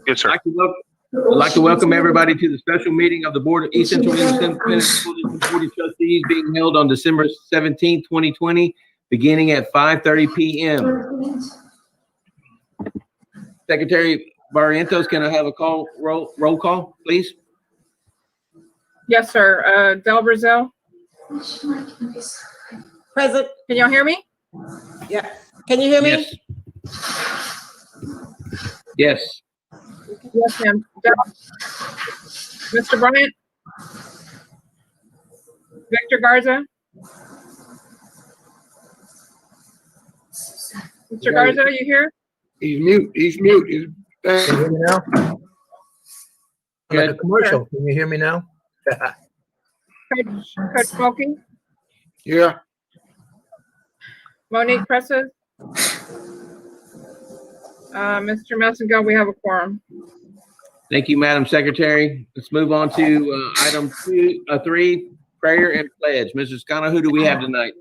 Yes, sir. I'd like to welcome everybody to the special meeting of the Board of East Central Independent School District Board of Trustees being held on December 17, 2020, beginning at 5:30 p.m. Secretary Barrientos, can I have a roll call, please? Yes, sir. Del Brazil. Present. Can y'all hear me? Yeah. Can you hear me? Yes. Yes, ma'am. Mr. Bryant? Victor Garza? Mr. Garza, are you here? He's mute. He's mute. Can you hear me now? Like a commercial. Can you hear me now? Coach Smokey? Yeah. Monique Presses? Mr. Messenger, we have a quorum. Thank you, Madam Secretary. Let's move on to item 3, prayer and pledge. Mrs. Connor, who do we have tonight?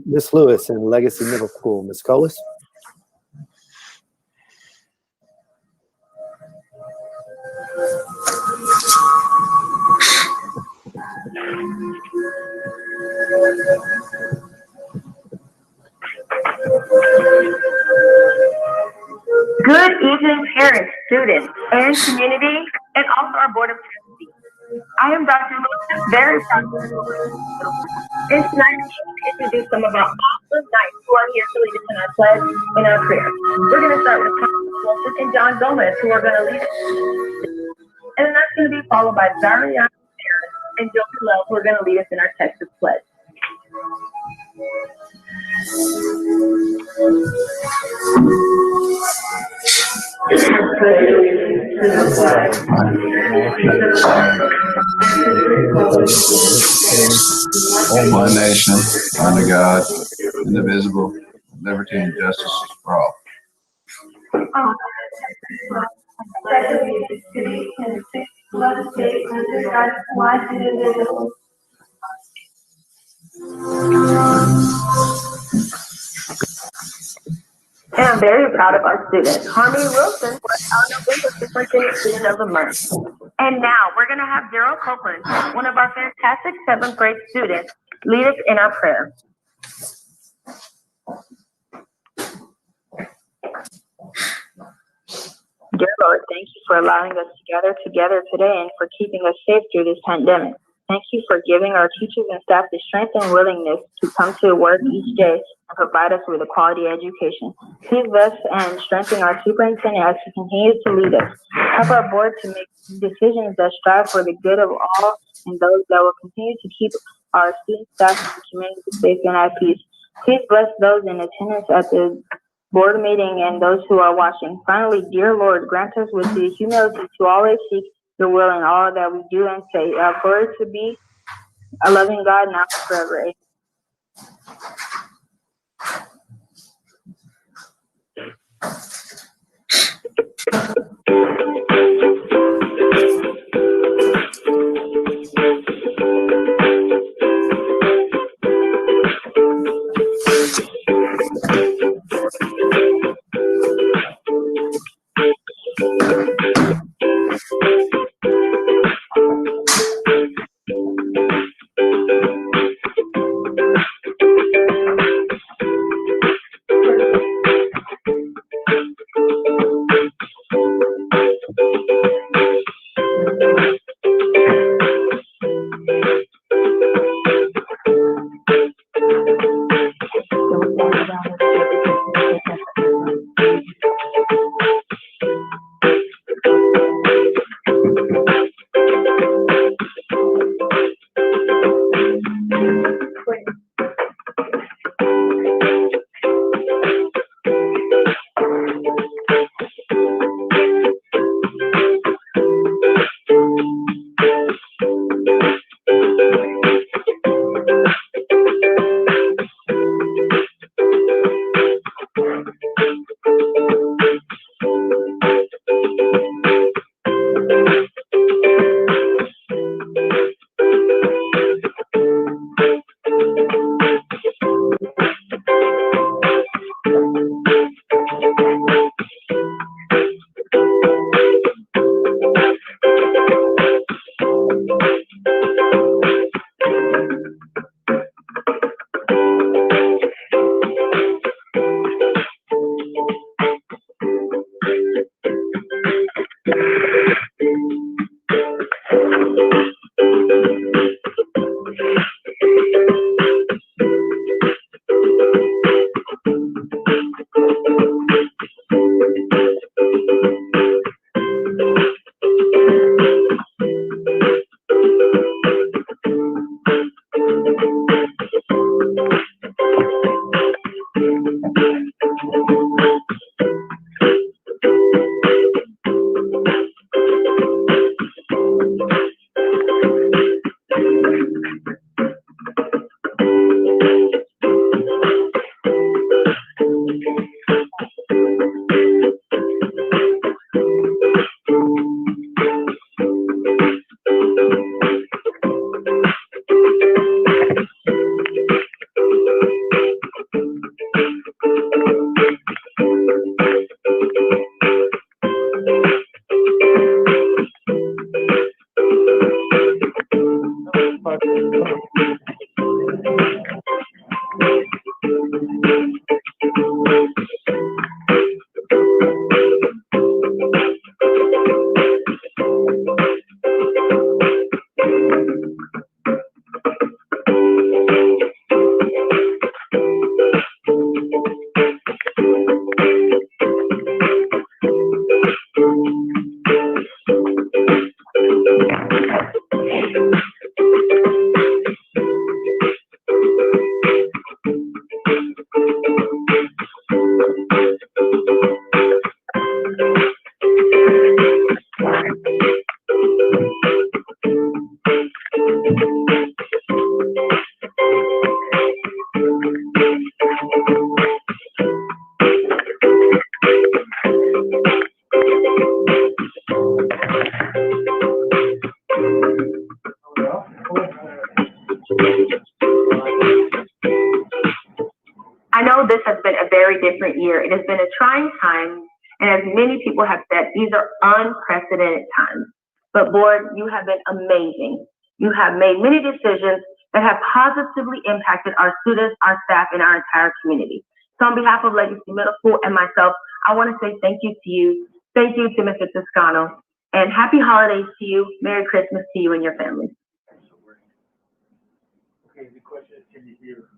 Miss Lewis in Legacy Middle School. Miss Colas. Good evening, parents, students, and community, and also our Board of Trustees. I am Dr. Lewis, very proud to be and tonight I'm going to introduce some of our awesome knights who are here to lead us in our pledge and our prayer. We're going to start with Thomas Wilson and John Gomez, who are going to lead us. And then that's going to be followed by Barrera and Joker Love, who are going to lead us in our Texas pledge. One nation, under God, indivisible, liberty and justice for all. And I'm very proud of our students. Harmony Wilson was our November Superintendent Student of the Month. And now we're going to have Daryl Copeland, one of our fantastic 7th grade students, lead us in our prayer. Dear Lord, thank you for allowing us to gather together today and for keeping us safe through this pandemic. Thank you for giving our teachers and staff the strength and willingness to come to work each day and provide us with a quality education. Please bless and strengthen our superintendent as he continues to lead us. Help our board to make decisions that strive for the good of all and those that will continue to keep our students, staff, and community safe and at peace. Please bless those in attendance at the board meeting and those who are watching. Finally, dear Lord, grant us with the humility to always seek your will in all that we do and say. Our glory to be a loving God now and forever. different year. It has been a trying time, and as many people have said, these are unprecedented times. But board, you have been amazing. You have made many decisions that have positively impacted our students, our staff, and our entire community. So on behalf of Legacy Middle School and myself, I want to say thank you to you. Thank you to Mr. Toscano, and happy holidays to you. Merry Christmas to you and your families. Okay, the question is, can you hear?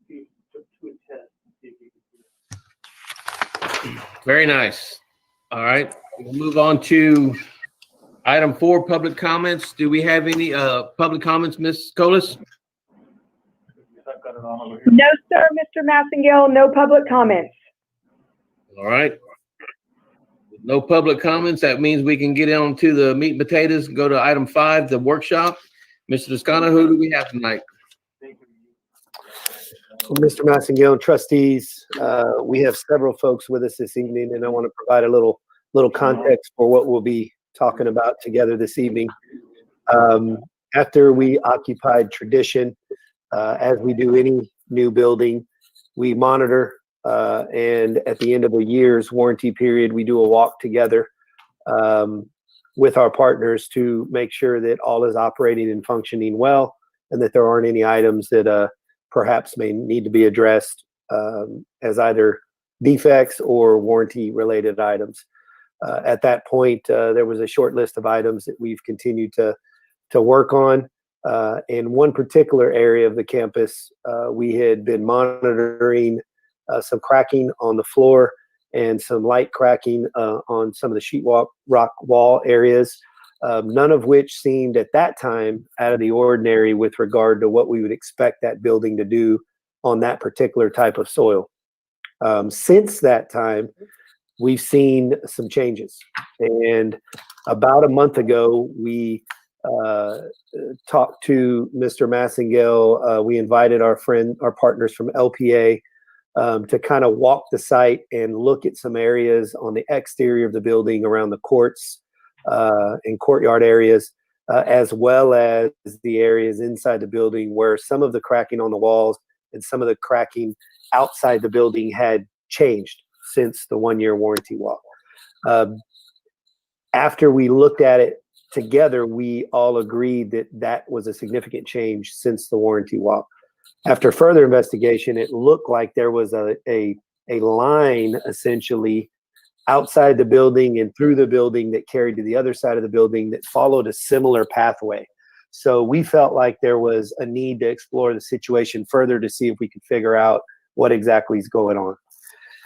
To a test. See if you can hear. Very nice. All right, we'll move on to item 4, public comments. Do we have any public comments, Ms. Colas? I've got it on over here. No, sir, Mr. Massengale, no public comments. All right. No public comments. That means we can get on to the meat and potatoes and go to item 5, the workshop. Mr. Toscano, who do we have tonight? Well, Mr. Massengale and trustees, we have several folks with us this evening, and I want to provide a little context for what we'll be talking about together this evening. After we occupied tradition, as we do any new building, we monitor, and at the end of a year's warranty period, we do a walk together with our partners to make sure that all is operating and functioning well, and that there aren't any items that perhaps may need to be addressed as either defects or warranty related items. At that point, there was a short list of items that we've continued to work on. In one particular area of the campus, we had been monitoring some cracking on the floor and some light cracking on some of the sheetrock wall areas, none of which seemed at that time out of the ordinary with regard to what we would expect that building to do on that particular type of soil. Since that time, we've seen some changes. And about a month ago, we talked to Mr. Massengale. We invited our partners from LPA to kind of walk the site and look at some areas on the exterior of the building around the courts and courtyard areas, as well as the areas inside the building where some of the cracking on the walls and some of the cracking outside the building had changed since the 1-year warranty walk. After we looked at it together, we all agreed that that was a significant change since the warranty walk. After further investigation, it looked like there was a line essentially outside the building and through the building that carried to the other side of the building that followed a similar pathway. So we felt like there was a need to explore the situation further to see if we could figure out what exactly is going on.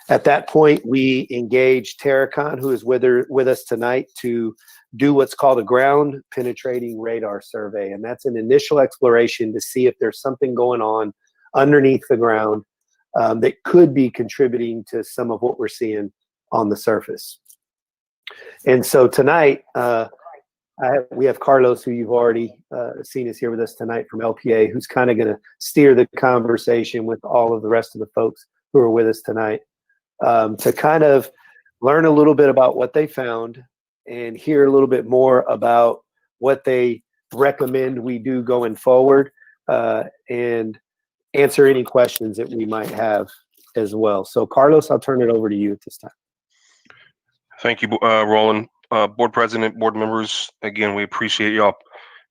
At that point, we engaged Terracon, who is with us tonight, to do what's called a ground penetrating radar survey. And that's an initial exploration to see if there's something going on underneath the ground that could be contributing to some of what we're seeing on the surface. And so tonight, we have Carlos, who you've already seen is here with us tonight from LPA, who's kind of going to steer the conversation with all of the rest of the folks who are with us tonight to kind of learn a little bit about what they found and hear a little bit more about what they recommend we do going forward and answer any questions that we might have as well. So Carlos, I'll turn it over to you at this time. Thank you, Roland. Board President, board members, again, we appreciate y'all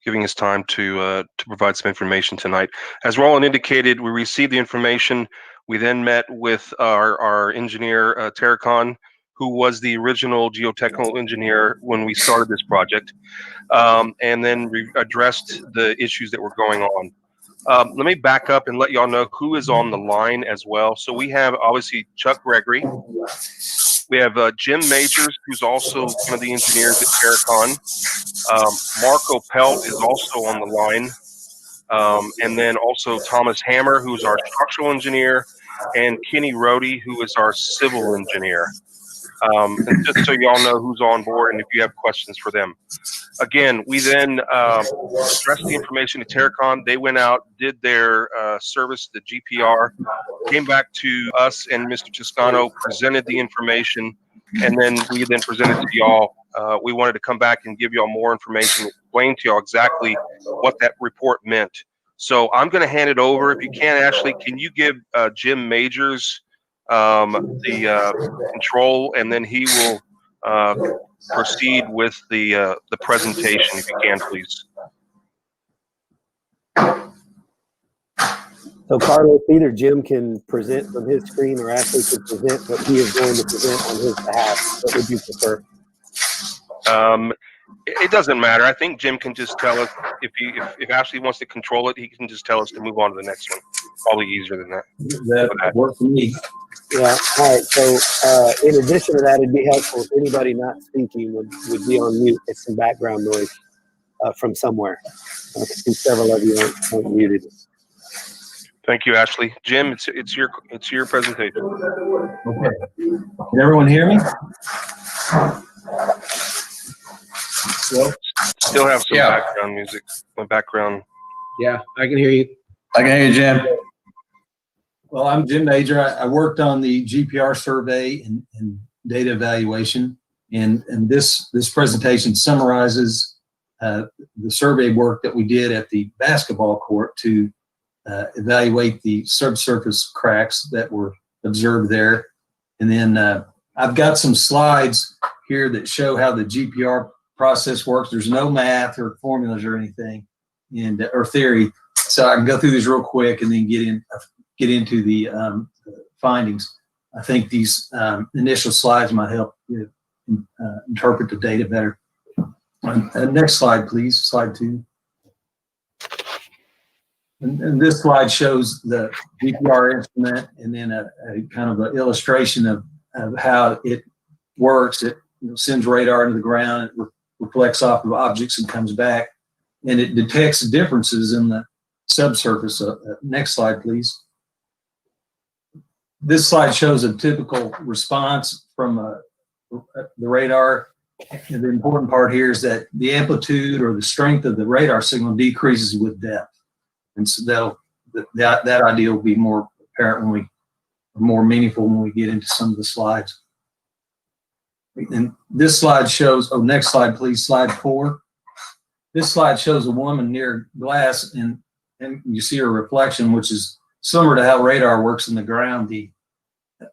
giving us time to provide some information tonight. As Roland indicated, we received the information. We then met with our engineer, Terracon, who was the original geotechnical engineer when we started this project, and then addressed the issues that were going on. Let me back up and let y'all know who is on the line as well. So we have obviously Chuck Gregory. We have Jim Majors, who's also one of the engineers at Terracon. Marco Pelt is also on the line. And then also Thomas Hammer, who's our structural engineer, and Kenny Rohde, who is our civil engineer. And just so y'all know who's on board and if you have questions for them. Again, we then addressed the information to Terracon. They went out, did their service, the GPR, came back to us and Mr. Toscano, presented the information, and then we then presented to y'all. We wanted to come back and give y'all more information, explain to y'all exactly what that report meant. So I'm going to hand it over. If you can, Ashley, can you give Jim Majors the control, and then he will proceed with the presentation, if you can, please. So Carlos, either Jim can present from his screen or Ashley can present what he is going to present on his behalf. What would you prefer? It doesn't matter. I think Jim can just tell us if Ashley wants to control it, he can just tell us to move on to the next one. Probably easier than that. That worked for me. Yeah, all right. So in addition to that, it'd be helpful if anybody not speaking would be on mute. It's some background noise from somewhere. I can see several of you aren't muted. Thank you, Ashley. Jim, it's your presentation. Okay. Can everyone hear me? Well, Still have some Yeah. background music. My background. Yeah, I can hear you. I can hear you, Jim. well, I'm Jim Major. I worked on the GPR survey and data evaluation, and this presentation summarizes the survey work that we did at the basketball court to evaluate the subsurface cracks that were observed there. And then I've got some slides here that show how the GPR process works. There's no math or formulas or anything, or theory. So I can go through these real quick and then get into the findings. I think these initial slides might help you interpret the data better. Next slide, please. Slide 2. And this slide shows the GPR instrument, and then a kind of an illustration of how it works. It sends radar into the ground, it reflects off of objects and comes back, and it detects differences in the subsurface. Next slide, please. This slide shows a typical response from the radar. And the important part here is that the amplitude or the strength of the radar signal decreases with depth. And so that idea will be more apparent more meaningful when we get into some of the slides. And this slide shows, next slide, please, slide 4. This slide shows a woman near glass, and you see her reflection, which is similar to how radar works in the ground.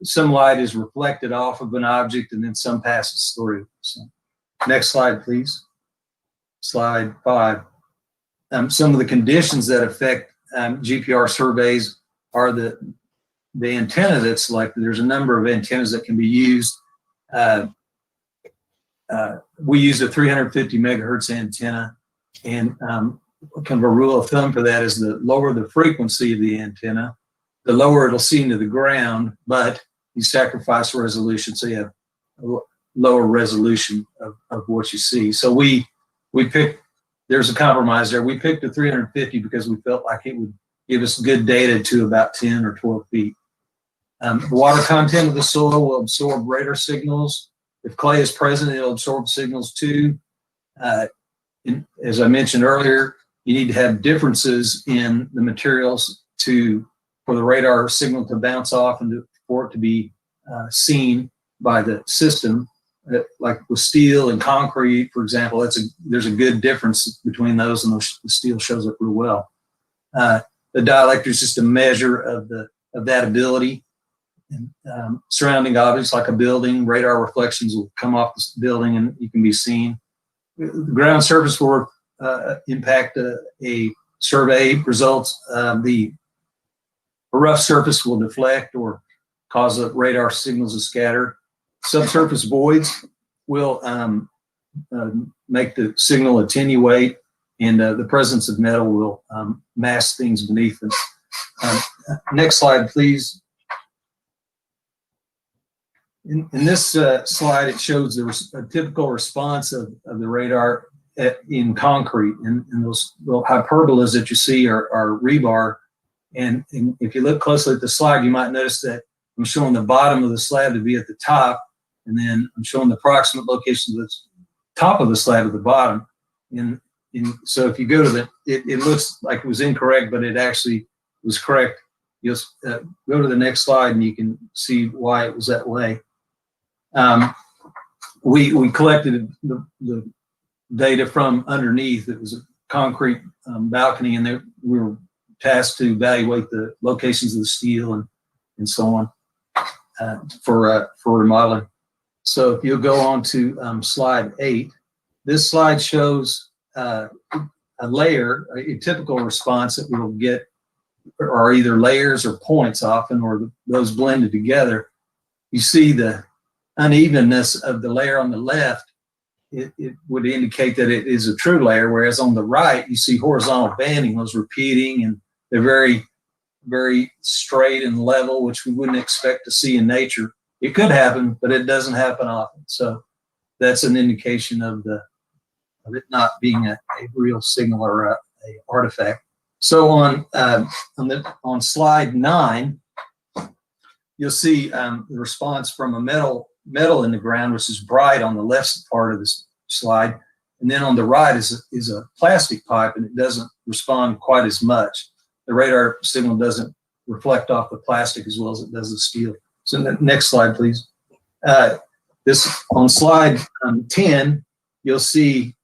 Some light is reflected off of an object, and then some passes through. So, next slide, please. Slide 5. Some of the conditions that affect GPR surveys are the antenna that's selected. There's a number of antennas that can be used. We use a 350 megahertz antenna, and kind of a rule of thumb for that is the lower the frequency of the antenna, the lower it'll see into the ground, but you sacrifice resolution, so you have a lower resolution of what you see. So we picked, there's a compromise there. We picked a 350 because we felt like it would give us good data to about 10 or 12 feet. The water content of the soil will absorb radar signals. If clay is present, it'll absorb signals too. As I mentioned earlier, you need to have differences in the materials for the radar signal to bounce off and for it to be seen by the system. Like with steel and concrete, for example, there's a good difference between those, and the steel shows up real well. The dielectric is just a measure of that ability. And, surrounding objects like a building, radar reflections will come off the building and you can be seen. The ground surface will impact a survey results. A rough surface will deflect or cause the radar signals to scatter. Subsurface voids will make the signal attenuate, and the presence of metal will mask things beneath us. Next slide, please. In this slide, it shows a typical response of the radar in concrete, and those little hyperbolas that you see are rebar. And if you look closely at the slide, you might notice that I'm showing the bottom of the slab to be at the top, and then I'm showing the approximate location of the top of the slab at the bottom. And so if you go to it looks like it was incorrect, but it actually was correct. You'll go to the next slide and you can see why it was that way. We collected the data from underneath. It was a concrete balcony, and we were tasked to evaluate the locations of the steel and so on. for remodeling. So if you'll go on to slide 8, this slide shows a layer, a typical response that we'll get are either layers or points often, or those blended together. You see the unevenness of the layer on the left. It would indicate that it is a true layer, whereas on the right, you see horizontal banding, those repeating, and they're very, very straight and level, which we wouldn't expect to see in nature. It could happen, but it doesn't happen often. So that's an indication of it not being a real signal or a artifact. So on slide 9, you'll see the response from a metal in the ground, which is bright on the left part of this slide, and then on the right is a plastic pipe, and it doesn't respond quite as much. The radar signal doesn't reflect off the plastic as well as it does the steel. So next slide, please. This on slide 10, you'll see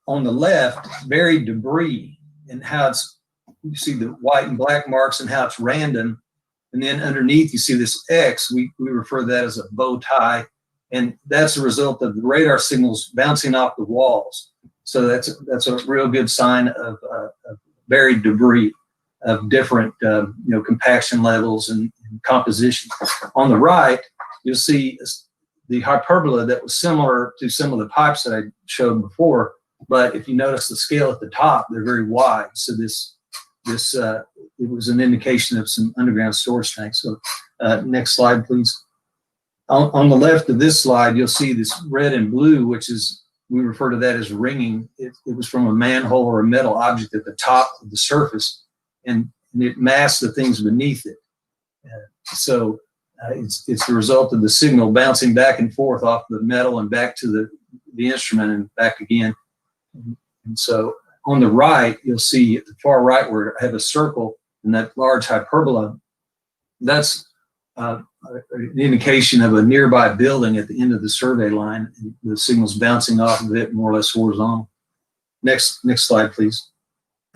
on the left buried debris and how you see the white and black marks and how it's random. And then underneath you see this X, we refer to that as a bow tie. And that's a result of the radar signals bouncing off the walls. So that's a real good sign of buried debris of different compaction levels and composition. On the right, you'll see the hyperbola that was similar to some of the pipes that I showed before. But if you notice the scale at the top, they're very wide. So it was an indication of some underground storage tanks. So next slide, please. On the left of this slide, you'll see this red and blue, which is, we refer to that as ringing. It was from a manhole or a metal object at the top of the surface, and it masks the things beneath it. So it's the result of the signal bouncing back and forth off the metal and back to the instrument and back again. And so on the right, you'll see at the far right where I have a circle and that large hyperbola. That's an indication of a nearby building at the end of the survey line. The signal's bouncing off of it more or less horizontal. Next slide, please.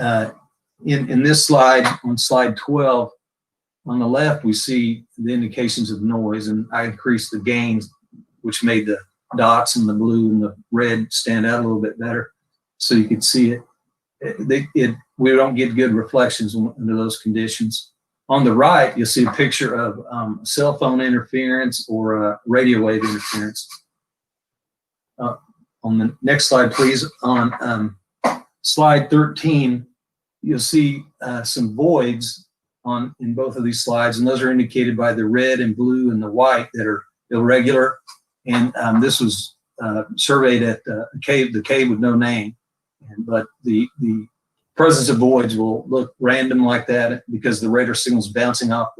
In this slide, on slide 12, on the left, we see the indications of noise, and I increased the gains, which made the dots and the blue and the red stand out a little bit better, so you could see it. We don't get good reflections under those conditions. On the right, you'll see a picture of cell phone interference or radio wave interference. On the next slide, please. On slide 13, you'll see some voids in both of these slides, and those are indicated by the red and blue and the white that are irregular. And this was surveyed at the cave with no name. But the presence of voids will look random like that because the radar signal is bouncing off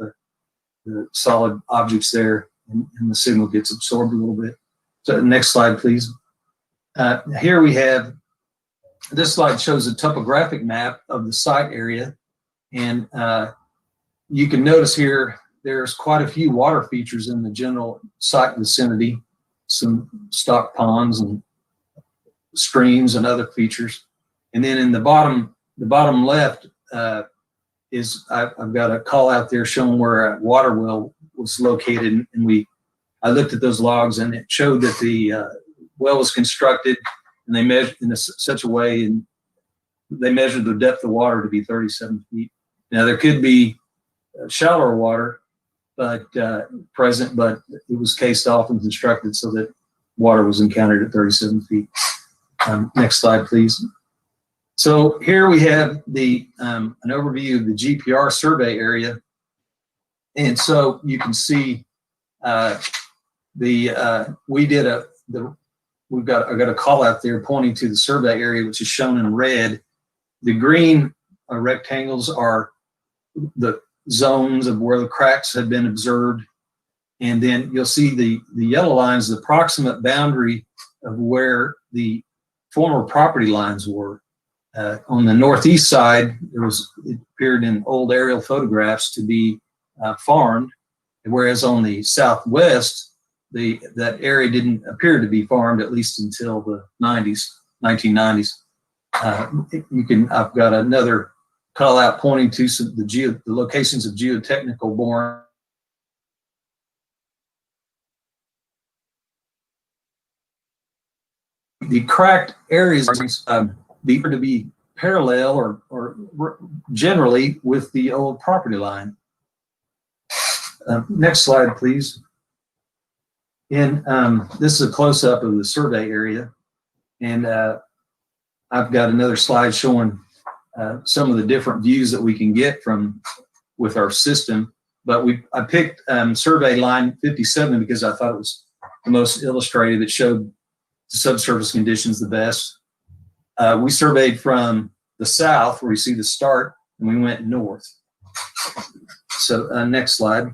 the solid objects there, and the signal gets absorbed a little bit. So next slide, please. Here we have, this slide shows a topographic map of the site area. And you can notice here, there's quite a few water features in the general site vicinity, some stock ponds and streams and other features. And then in the bottom left is, I've got a call out there showing where a water well was located. And I looked at those logs, and it showed that the well was constructed, and they measured in such a way, and they measured the depth of water to be 37 feet. Now there could be shallower water present, but it was cased off and constructed so that water was encountered at 37 feet. Next slide, please. So here we have an overview of the GPR survey area. And so you can see I got a call out there pointing to the survey area, which is shown in red. The green rectangles are the zones of where the cracks have been observed. And then you'll see the yellow lines, the proximate boundary of where the former property lines were. On the northeast side, it appeared in old aerial photographs to be farmed, whereas on the southwest, that area didn't appear to be farmed, at least until the 1990s. I've got another call out pointing to the locations of geotechnical boring The cracked areas deeper to be parallel or generally with the old property line. Next slide, please. And this is a close-up of the survey area. And I've got another slide showing some of the different views that we can get with our system. But I picked survey line 57 because I thought it was the most illustrative. It showed the subsurface conditions the best. We surveyed from the south, where you see the start, and we went north. So next slide.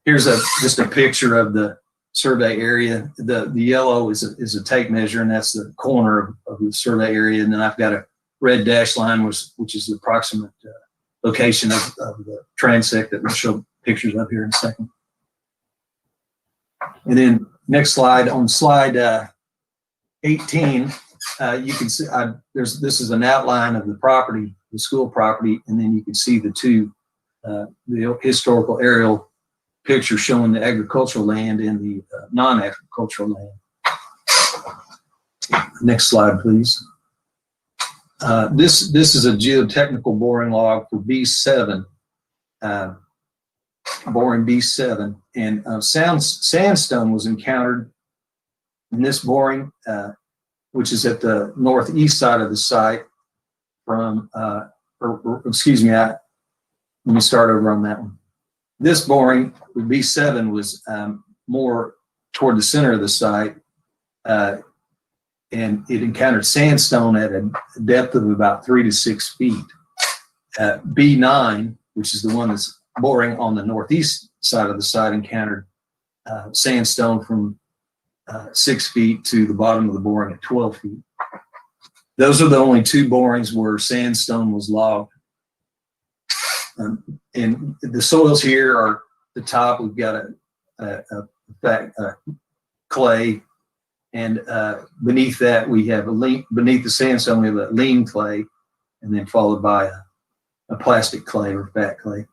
Here's just a picture of the survey area. The yellow is a tape measure, and that's the corner of the survey area. And then I've got a red dash line, which is the approximate location of the transect that we'll show pictures of here in a second. And then next slide, on slide 18, you can see this is an outline of the property, the school property, and then you can see the historical aerial picture showing the agricultural land and the non-agricultural land. Next slide, please. This is a geotechnical boring log for B7, boring B7, and sandstone was encountered in this boring, which is at the northeast side of the site. Excuse me, let me start over on that one. This boring with B7 was more toward the center of the site, and it encountered sandstone at a depth of about 3 to 6 feet. B9, which is the one that's boring on the northeast side of the site, encountered sandstone from 6 feet to the bottom of the boring at 12 feet. Those are the only two borings where sandstone was logged. And the soils here are the top. We've got a clay, and beneath that we have beneath the sandstone we have a lean clay, and then followed by a plastic clay or fat clay.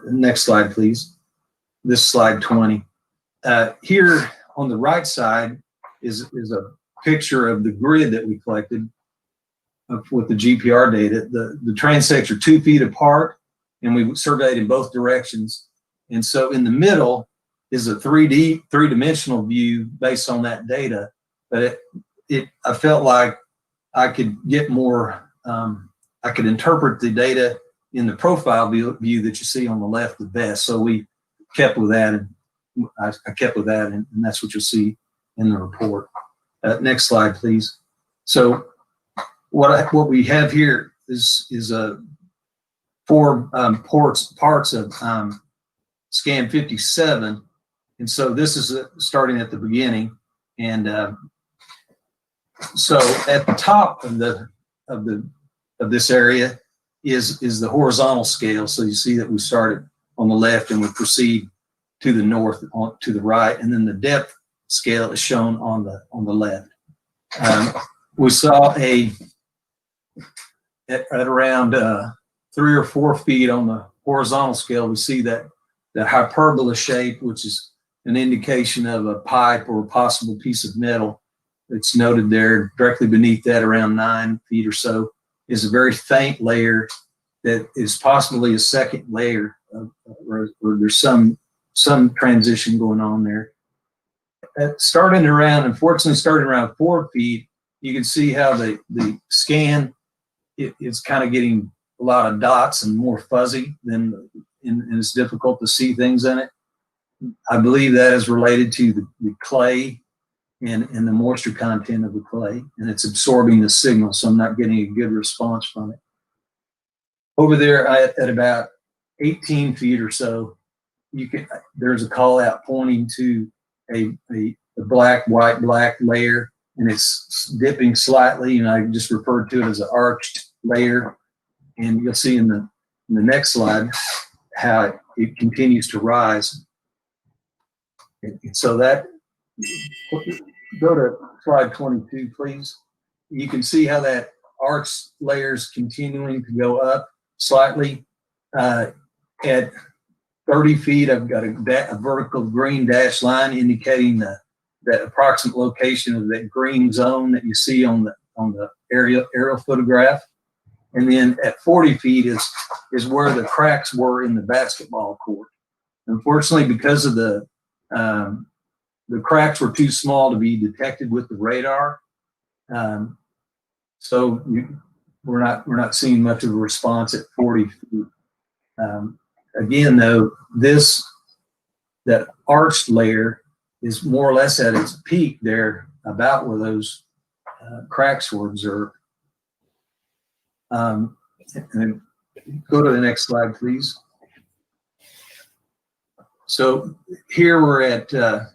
Next slide, please. This is slide 20. Here on the right side is a picture of the grid that we collected with the GPR data. The transects are 2 feet apart, and we surveyed in both directions. And so in the middle is a three-dimensional view based on that data. But I felt like I could get more, I could interpret the data in the profile view that you see on the left the best. So we kept with that, and I kept with that, and that's what you'll see in the report. Next slide, please. So what we have here is four parts of scan 57, and so this is starting at the beginning, and so at the top of this area is the horizontal scale. So you see that we started on the left and we proceed to the north to the right, and then the depth scale is shown on the left. We saw at around 3 or 4 feet on the horizontal scale, we see that hyperbola shape, which is an indication of a pipe or a possible piece of metal. It's noted there. Directly beneath that, around 9 feet or so, is a very faint layer that is possibly a second layer where there's some transition going on there. Starting around 4 feet, you can see how the scan it's kind of getting a lot of dots and more fuzzy and it's difficult to see things in it. I believe that is related to the clay and the moisture content of the clay, and it's absorbing the signal, so I'm not getting a good response from it. Over there at about 18 feet or so, there's a call out pointing to a black, white, black layer, and it's dipping slightly, and I just referred to it as an arched layer. And you'll see in the next slide how it continues to rise. And so that, go to slide 22, please. You can see how that arched layer is continuing to go up slightly. At 30 feet, I've got a vertical green dashed line indicating the that approximate location of that green zone that you see on the aerial photograph. And then at 40 feet is where the cracks were in the basketball court. Unfortunately, because of the cracks were too small to be detected with the radar, so we're not seeing much of a response at 40 feet. Again, though, that arched layer is more or less at its peak there, about where those cracks were observed. And then go to the next slide, please. So here we're at the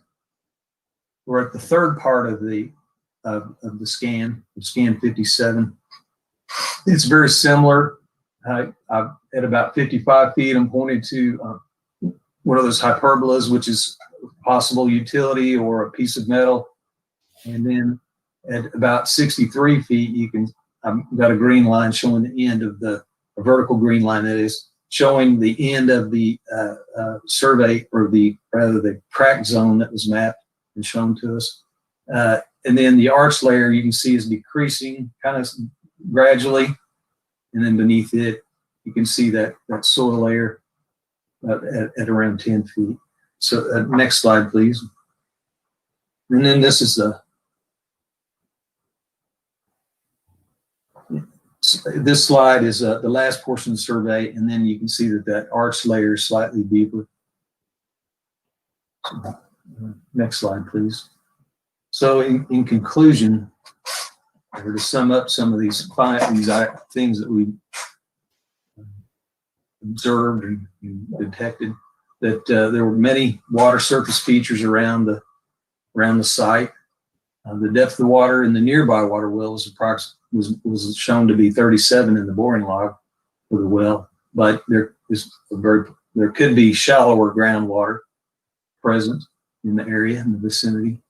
third part of the scan 57. It's very similar. At about 55 feet, I'm pointing to one of those hyperbolas, which is possible utility or a piece of metal. And then at about 63 feet, I've got a green line showing the end of a vertical green line that is showing the end of the survey, or the crack zone that was mapped and shown to us. And then the arch layer you can see is decreasing kind of gradually. And then beneath it, you can see that soil layer at around 10 feet. So next slide, please. And then this is this slide is the last portion of the survey, and then you can see that arch layer is slightly deeper. Next slide, please. So in conclusion, or to sum up some of these things that we observed and detected, that there were many water surface features around the site. The depth of the water in the nearby water well was shown to be 37 in the boring log for the well, but there could be shallower groundwater present in the area, in the vicinity.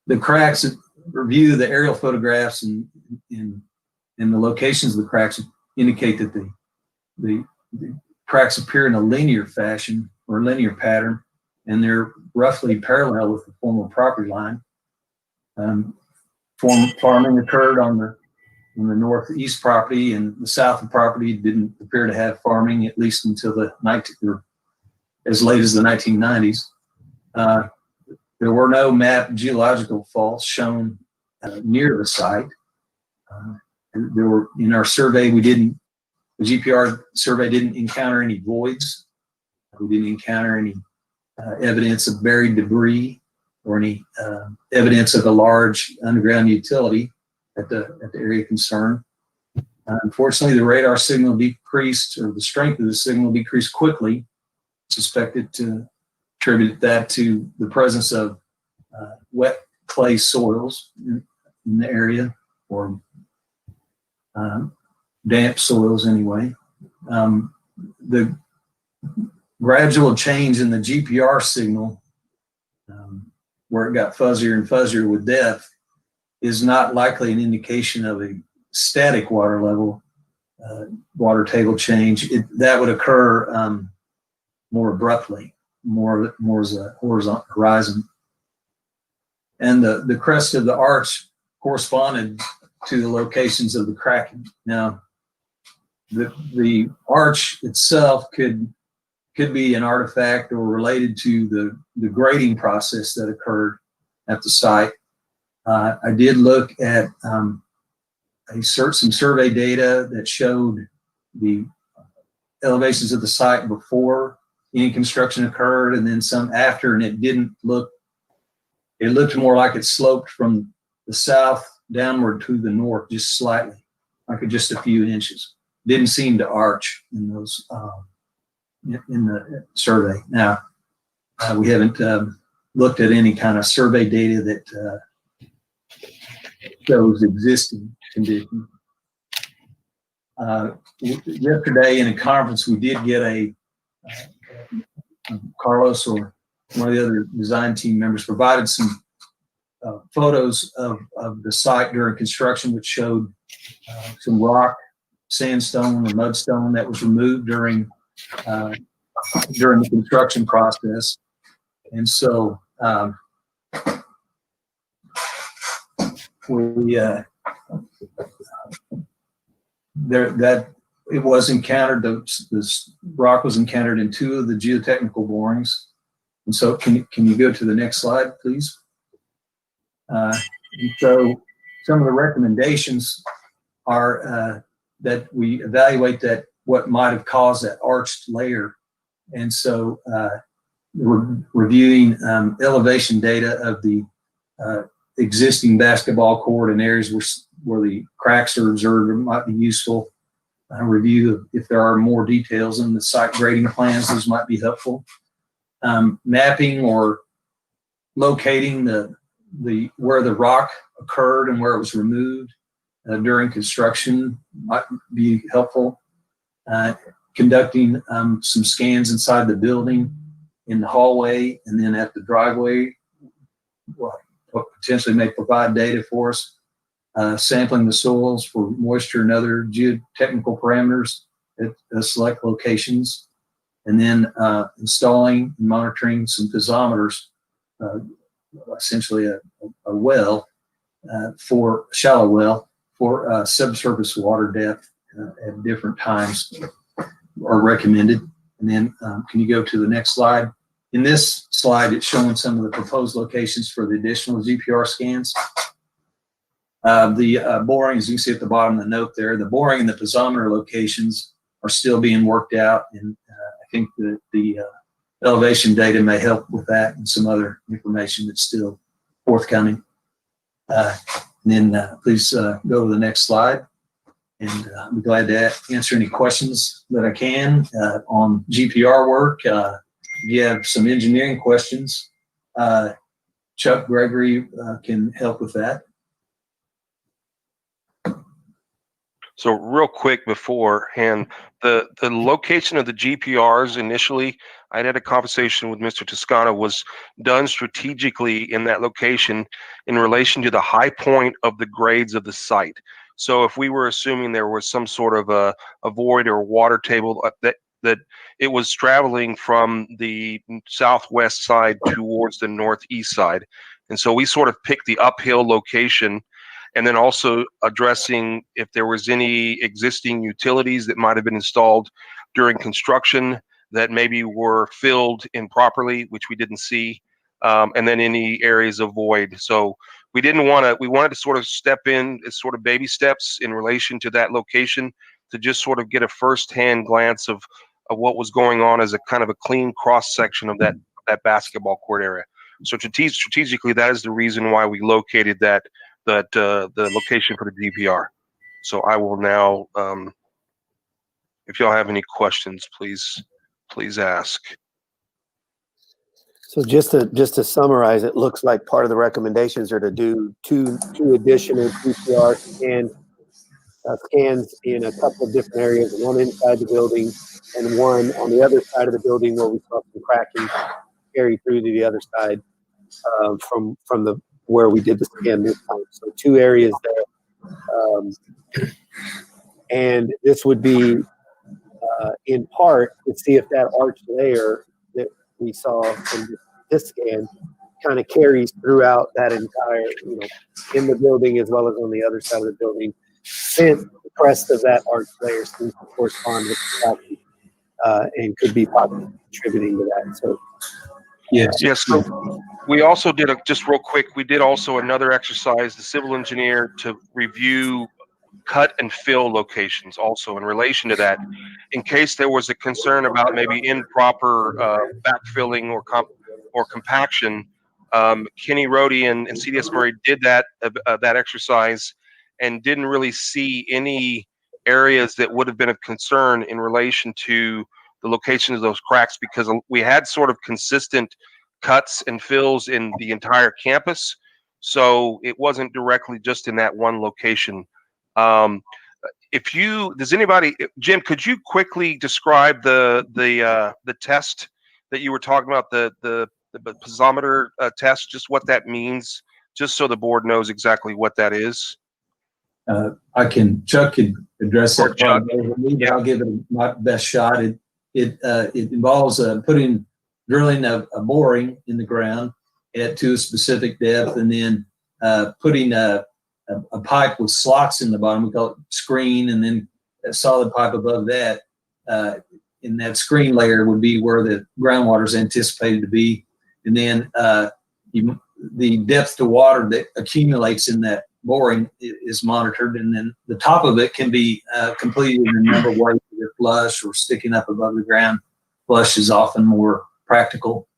The cracks, review the aerial photographs and the locations of the cracks indicate that the cracks appear in a linear fashion or linear pattern, and they're roughly parallel with the former property line. Farming occurred on the northeast property, and the south of the property didn't appear to have farming, at least until as late as the 1990s. There were no mapped geological faults shown near the site. There were, in our survey, the GPR survey didn't encounter any voids. We didn't encounter any evidence of buried debris or any evidence of a large underground utility at the area concerned. Unfortunately, the radar signal decreased, or the strength of the signal decreased quickly. Suspected to attribute that to the presence of wet clay soils in the area, or damp soils anyway. The gradual change in the GPR signal, where it got fuzzier and fuzzier with depth, is not likely an indication of a static water level, water table change. That would occur more abruptly, more as a horizontal horizon. And the crest of the arch corresponded to the locations of the cracking. Now, the arch itself could be an artifact or related to the grading process that occurred at the site. I did look at some survey data that showed the elevations of the site before any construction occurred, and then some after, and it looked more like it sloped from the south downward to the north just slightly, like just a few inches. Didn't seem to arch in those in the survey. Now, we haven't looked at any kind of survey data that shows existing conditions. Yesterday in a conference, we did get Carlos, or one of the other design team members, provided some photos of the site during construction, which showed some rock, sandstone, or mudstone that was removed during the construction process. And so it was encountered, this rock was encountered in 2 of the geotechnical borings. And so can you go to the next slide, please? And so some of the recommendations are that we evaluate that what might have caused that arched layer. And so we're reviewing elevation data of the existing basketball court and areas where the cracks are observed. It might be useful. Review if there are more details in the site grading plans, those might be helpful. Mapping or locating where the rock occurred and where it was removed during construction might be helpful. Conducting some scans inside the building, in the hallway, and then at the driveway, what potentially may provide data for us. Sampling the soils for moisture and other geotechnical parameters at select locations, and then installing and monitoring some piezometers, essentially a well for shallow well for subsurface water depth at different times are recommended. And then can you go to the next slide? In this slide, it's showing some of the proposed locations for the additional GPR scans. The boring, as you can see at the bottom of the note there, the boring and the piezometer locations are still being worked out, and I think that the elevation data may help with that and some other information that's still forthcoming. And then please go to the next slide, and I'll be glad to answer any questions that I can on GPR work. If you have some engineering questions, Chuck Gregory can help with that. So real quick beforehand, the location of the GPRs initially, I had a conversation with Mr. Toscano, was done strategically in that location in relation to the high point of the grades of the site. So if we were assuming there was some sort of a void or water table that it was traveling from the southwest side towards the northeast side. And so we sort of picked the uphill location, and then also addressing if there was any existing utilities that might have been installed during construction that maybe were filled improperly, which we didn't see, and then any areas of void. So we wanted to sort of step in as sort of baby steps in relation to that location to just sort of get a first-hand glance of what was going on as a kind of a clean cross-section of that basketball court area. So strategically, that is the reason why we located the location for the DPR. So I will now, if y'all have any questions, please ask. So just to summarize, it looks like part of the recommendations are to do two additional GPR scans in a couple of different areas, one inside the building and one on the other side of the building where we saw some cracking carry through to the other side from where we did the scan this time. So 2 areas there. And this would be in part to see if that arch layer that we saw in this scan kind of carries throughout that entire, in the building as well as on the other side of the building, since the crest of that arch layer seems to correspond with the cracking and could be possibly contributing to that. So yes. So we also did just real quick, we did also another exercise, the civil engineer, to review cut and fill locations also in relation to that, in case there was a concern about maybe improper backfilling or compaction. Kenny Rohde and CDS Murray did that exercise and didn't really see any areas that would have been of concern in relation to the location of those cracks, because we had sort of consistent cuts and fills in the entire campus. So it wasn't directly just in that one location. Does anybody, Jim, could you quickly describe the test that you were talking about, the piezometer test, just what that means, just so the board knows exactly what that is? Chuck can address that Chuck. Yeah. I'll give it my best shot. It involves drilling a boring in the ground to a specific depth, and then putting a pipe with slots in the bottom. We call it screen, and then a solid pipe above that. In that screen layer would be where the groundwater is anticipated to be, and then the depth to water that accumulates in that boring is monitored, and then the top of it can be completed in a number of ways, either flush or sticking up above the ground. Flush is often more practical.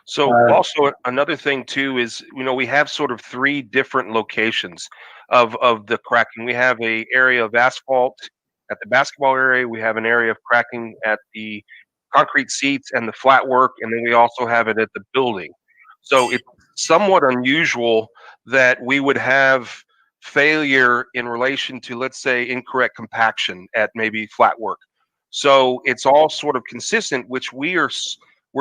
So also another thing too is, we have sort of 3 different locations of the cracking. We have a area of asphalt at the basketball area. We have an area of cracking at the concrete seats and the flat work, and then we also have it at the building. So it's somewhat unusual that we would have failure in relation to, let's say, incorrect compaction at maybe flat work. So it's all sort of consistent, which we're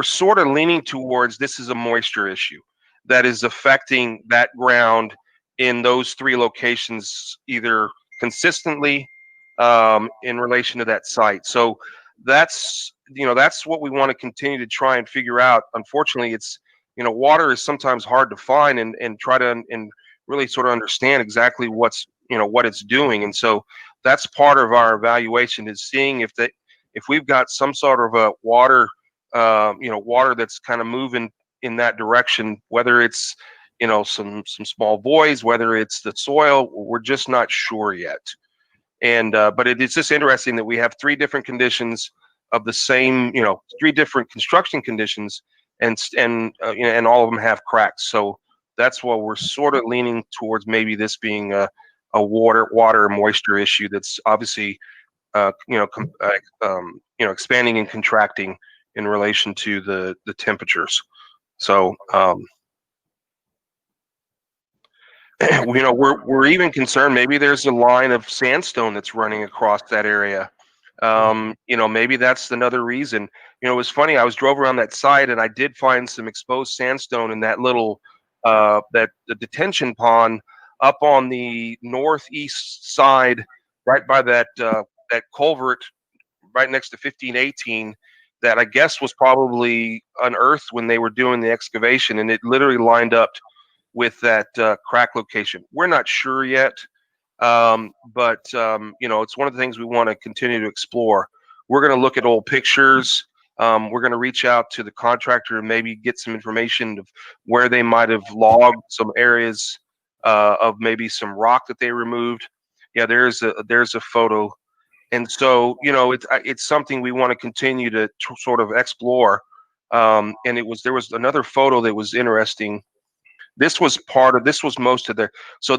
sort of leaning towards this is a moisture issue that is affecting that ground in those 3 locations, either consistently in relation to that site. So that's what we want to continue to try and figure out. Unfortunately, it's, water is sometimes hard to find and try to and really sort of understand exactly what it's doing. And so that's part of our evaluation, is seeing if we've got some sort of a water that's kind of moving in that direction, whether it's, some small voids, whether it's the soil, we're just not sure yet. And, but it's just interesting that we have 3 different conditions of the same, 3 different construction conditions, and all of them have cracks. So that's why we're sort of leaning towards maybe this being a water and moisture issue that's obviously, expanding and contracting in relation to the temperatures. So, we're even concerned maybe there's a line of sandstone that's running across that area. Maybe that's another reason. It was funny. I drove around that site and I did find some exposed sandstone in that little the detention pond up on the northeast side, right by that culvert right next to 1518, that I guess was probably unearthed when they were doing the excavation, and it literally lined up with that crack location. We're not sure yet, but it's one of the things we want to continue to explore. We're going to look at old pictures. We're going to reach out to the contractor and maybe get some information of where they might have logged some areas of maybe some rock that they removed. Yeah, there's a photo. And so, it's something we want to continue to sort of explore. And there was another photo that was interesting. This was most of their. So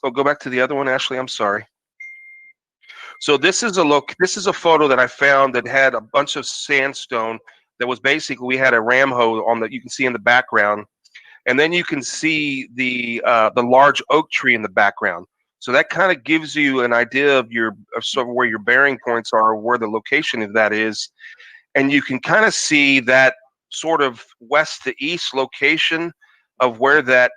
I'll go back to the other one, Ashley. I'm sorry. So this is a photo that I found that had a bunch of sandstone that was basically, we had a ram hose you can see in the background. And then you can see the large oak tree in the background. So that kind of gives you an idea of sort of where your bearing points are, where the location of that is. And you can kind of see that sort of west to east location of where that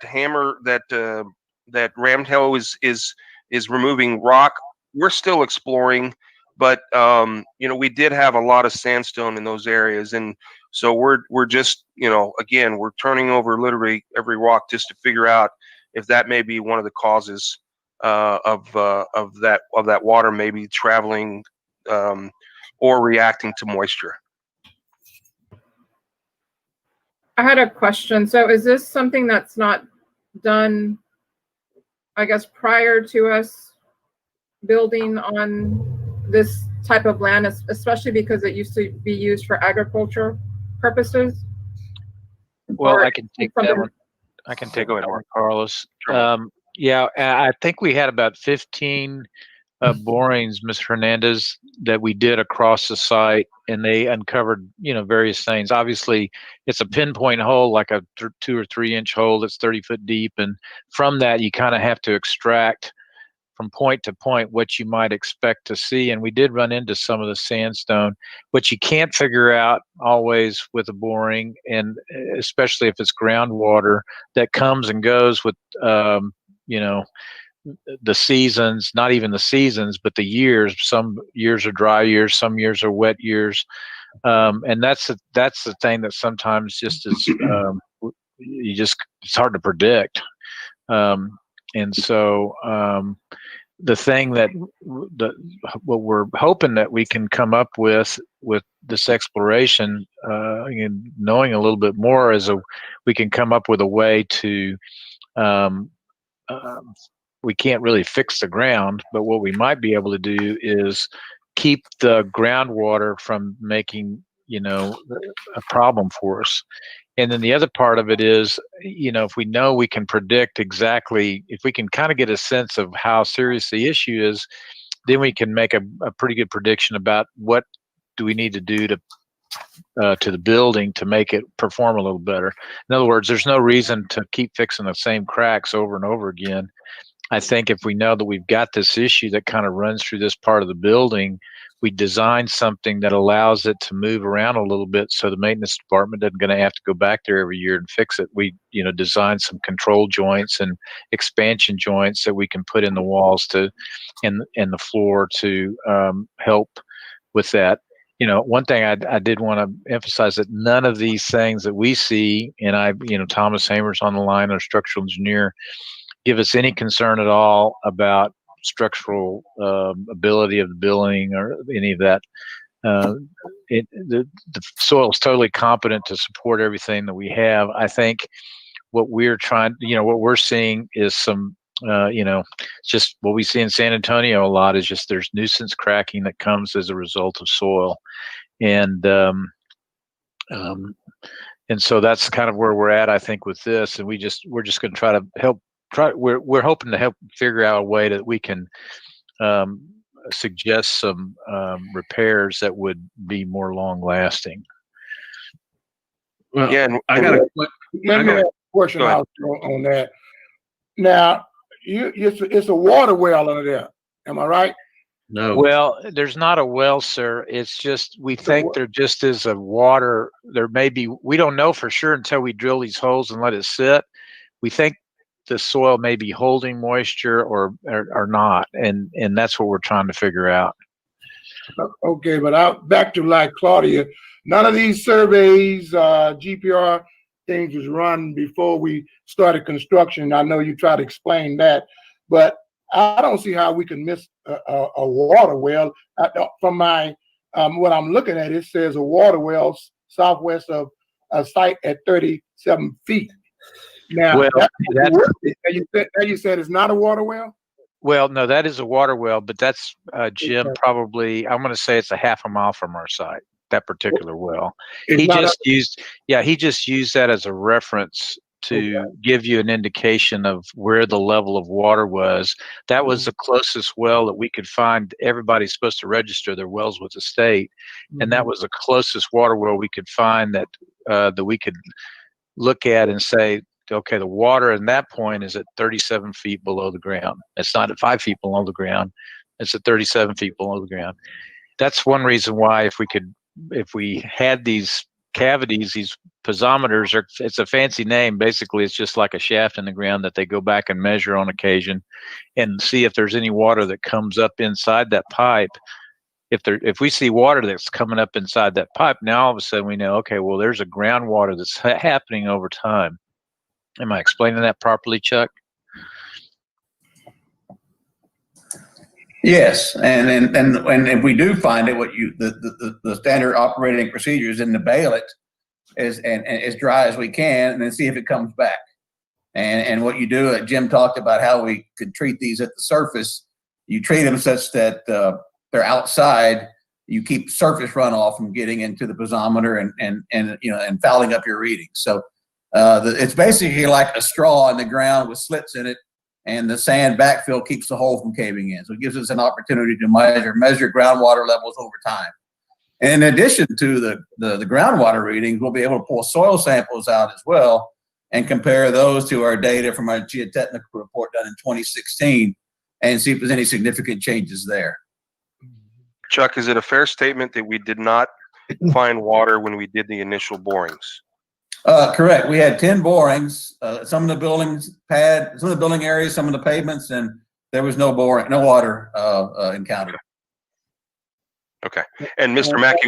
hammer, that ram tail is removing rock. We're still exploring, but we did have a lot of sandstone in those areas. And so we're just, again, we're turning over literally every rock just to figure out if that may be one of the causes of that water maybe traveling or reacting to moisture. I had a question. So is this something that's not done, I guess, prior to us building on this type of land, especially because it used to be used for agriculture purposes? Well, I can take that one. I can take that one, Carlos. Yeah, I think we had about 15 borings, Ms. Hernandez, that we did across the site, and they uncovered, various things. Obviously, it's a pinpoint hole, like a 2 or 3 inch hole that's 30 foot deep, and from that, you kind of have to extract from point to point what you might expect to see. And we did run into some of the sandstone, which you can't figure out always with a boring, and especially if it's groundwater that comes and goes with the seasons, not even the seasons, but the years. Some years are dry years, some years are wet years. And that's the thing that sometimes just is, it's hard to predict. And so the thing that what we're hoping that we can come up with this exploration, and knowing a little bit more, is we can come up with a way to we can't really fix the ground, but what we might be able to do is keep the groundwater from making, a problem for us. And then the other part of it is, if we know we can predict exactly, if we can kind of get a sense of how serious the issue is, then we can make a pretty good prediction about what do we need to do to the building to make it perform a little better. In other words, there's no reason to keep fixing the same cracks over and over again. I think if we know that we've got this issue that kind of runs through this part of the building, we design something that allows it to move around a little bit so the maintenance department isn't going to have to go back there every year and fix it. We, design some control joints and expansion joints that we can put in the walls and the floor to help with that. One thing I did want to emphasize, that none of these things that we see, and Thomas Hamer's on the line, our structural engineer, give us any concern at all about structural ability of the building or any of that. The soil is totally competent to support everything that we have. I think what we're what we're seeing is some, just what we see in San Antonio a lot is just there's nuisance cracking that comes as a result of soil. And so that's kind of where we're at, I think, with this. And we're just going to try to help. We're hoping to help figure out a way that we can suggest some repairs that would be more long lasting. Well, Yeah, Let me ask a question out on that. Now, it's a water well under there. Am I right? No. Well, there's not a well, sir. It's just, we think there just is a water. There may be, we don't know for sure until we drill these holes and let it sit. We think the soil may be holding moisture or not, and that's what we're trying to figure out. Okay, but back to like Claudia, none of these surveys, GPR things was run before we started construction. I know you try to explain that, but I don't see how we can miss a water well. From my what I'm looking at, it says a water well southwest of a site at 37 feet. Now, well, you said it's not a water well? Well, no, that is a water well, but that's, Jim, probably, I'm going to say it's a half a mile from our site, that particular well. He just used that as a reference to give you an indication of where the level of water was. That was the closest well that we could find. Everybody's supposed to register their wells with the state, and that was the closest water well we could find that we could look at and say, okay, the water in that point is at 37 feet below the ground. It's not at 5 feet below the ground. It's at 37 feet below the ground. That's one reason why if we had these cavities, these piezometers, it's a fancy name. Basically, it's just like a shaft in the ground that they go back and measure on occasion and see if there's any water that comes up inside that pipe. If we see water that's coming up inside that pipe, now all of a sudden we know, okay, well, there's a groundwater that's happening over time. Am I explaining that properly, Chuck? Yes, and if we do find it, the standard operating procedures in the bail it as dry as we can, and then see if it comes back. And what you do, Jim talked about how we could treat these at the surface. You treat them such that they're outside. You keep surface runoff from getting into the piezometer and fouling up your readings. So it's basically like a straw in the ground with slits in it, and the sand backfill keeps the hole from caving in. So it gives us an opportunity to measure groundwater levels over time. And in addition to the groundwater readings, we'll be able to pull soil samples out as well and compare those to our data from our geotechnical report done in 2016 and see if there's any significant changes there. Chuck, is it a fair statement that we did not find water when we did the initial borings? Correct. We had 10 borings, some of the buildings some of the building areas, some of the pavements, and there was no water encountered. Okay. And Mr. Mackey,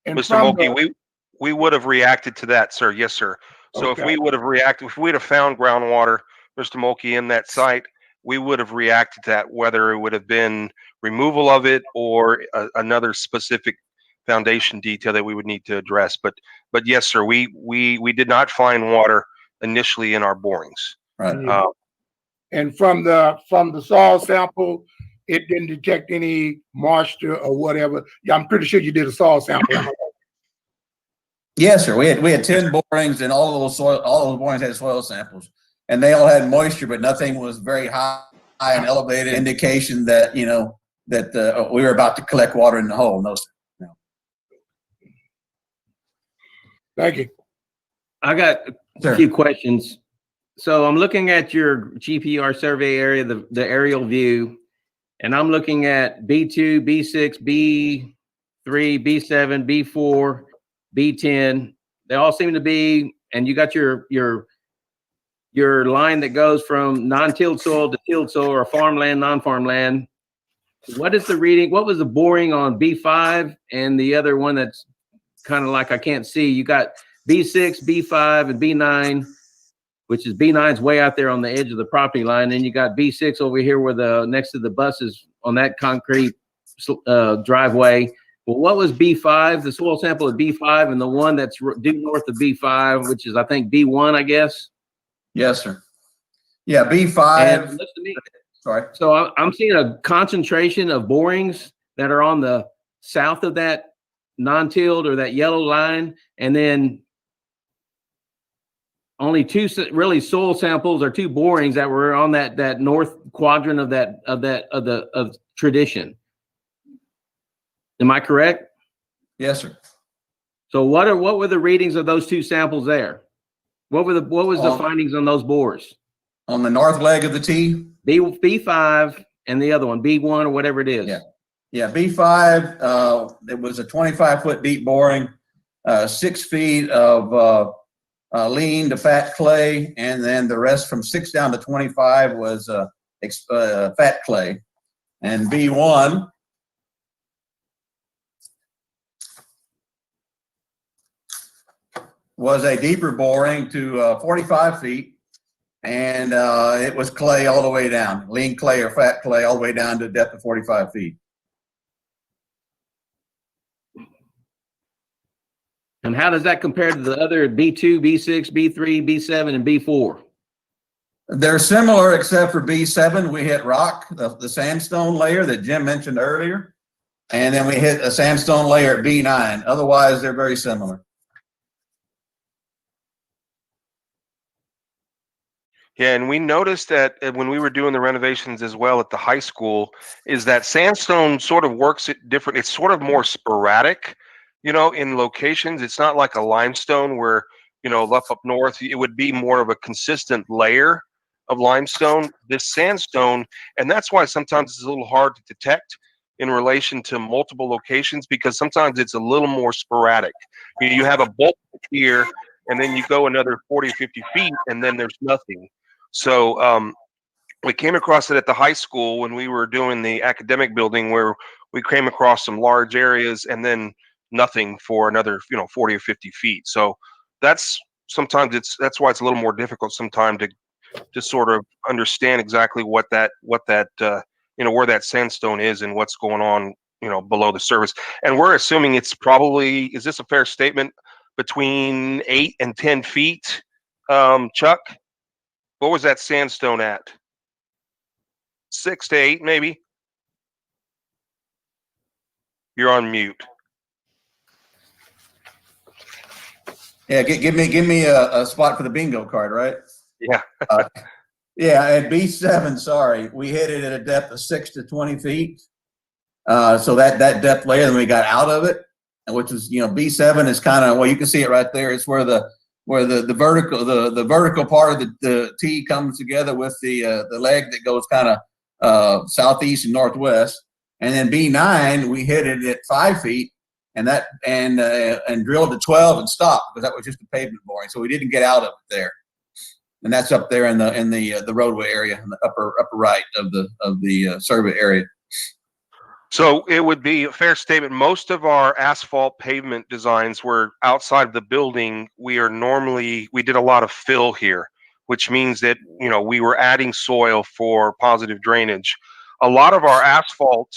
Mr. Mulkey, we would have reacted to that, sir. Yes, sir. So if we would have reacted, if we'd have found groundwater Mr. Mulkey in that site, we would have reacted to that, whether it would have been removal of it or another specific foundation detail that we would need to address. But yes, sir, we did not find water initially in our borings. Right. And from the soil sample, it didn't detect any moisture or whatever. Yeah, I'm pretty sure you did a soil sample. Yes, sir. We had 10 borings, and all those borings had soil samples, and they all had moisture, but nothing was very high and elevated indication that that we were about to collect water in the hole. No, sir. No. Thank you. I got a few questions. So I'm looking at your GPR survey area, the aerial view, and I'm looking at B2, B6, B3, B7, B4, B10. They all seem to be, and you got your line that goes from non-tilled soil to tilled soil or farmland, non-farmland. What is the reading? What was the boring on B5 and the other one that's kind of like I can't see? You got B6, B5, and B9, which is B9's way out there on the edge of the property line. Then you got B6 over here where the next to the buses on that concrete driveway. Well, what was B5? The soil sample of B5 and the one that's due north of B5, which is I think B1, I guess. Yes, sir. Yeah, B5. And listen to me. Sorry. So I'm seeing a concentration of borings that are on the south of that non-tilled or that yellow line, and then only two really soil samples or two borings that were on that north quadrant of tradition. Am I correct? Yes, sir. So what were the readings of those two samples there? What was the findings on those bores? On the north leg of the T? B5 and the other one, B1 or whatever it is. Yeah. Yeah, B5, it was a 25-foot deep boring, 6 feet of lean to fat clay, and then the rest from 6 down to 25 was fat clay. And B1 was a deeper boring to 45 feet, and it was clay all the way down, lean clay or fat clay all the way down to a depth of 45 feet. And how does that compare to the other B2, B6, B3, B7, and B4? They're similar except for B7, we hit rock, the sandstone layer that Jim mentioned earlier, and then we hit a sandstone layer at B9. Otherwise, they're very similar. Yeah, and we noticed that when we were doing the renovations as well at the high school, is that sandstone sort of works it different. It's sort of more sporadic, in locations. It's not like a limestone where, up north, it would be more of a consistent layer of limestone. This sandstone, and that's why sometimes it's a little hard to detect in relation to multiple locations, because sometimes it's a little more sporadic. You have a bulk here, and then you go another 40 or 50 feet, and then there's nothing. So we came across it at the high school when we were doing the academic building, where we came across some large areas and then nothing for another 40 or 50 feet. So that's why it's a little more difficult sometimes to sort of understand exactly where that sandstone is and what's going on below the surface. And we're assuming it's probably, is this a fair statement, between 8 and 10 feet? Chuck, what was that sandstone at? 6 to 8 maybe? You're on mute. Yeah, give me a spot for the bingo card, right? Yeah. Yeah, at B7, sorry, we hit it at a depth of 6 to 20 feet. So that depth layer, then we got out of it, which is, B7 is kind of, well, you can see it right there. It's where the vertical part of the T comes together with the leg that goes kind of southeast and northwest. And then B9, we hit it at 5 feet. And drilled to 12 and stopped, because that was just a pavement boring. So we didn't get out of it there. And that's up there in the roadway area, in the upper right of the survey area. So it would be a fair statement. Most of our asphalt pavement designs were outside of the building. We did a lot of fill here. which means that, we were adding soil for positive drainage. A lot of our asphalt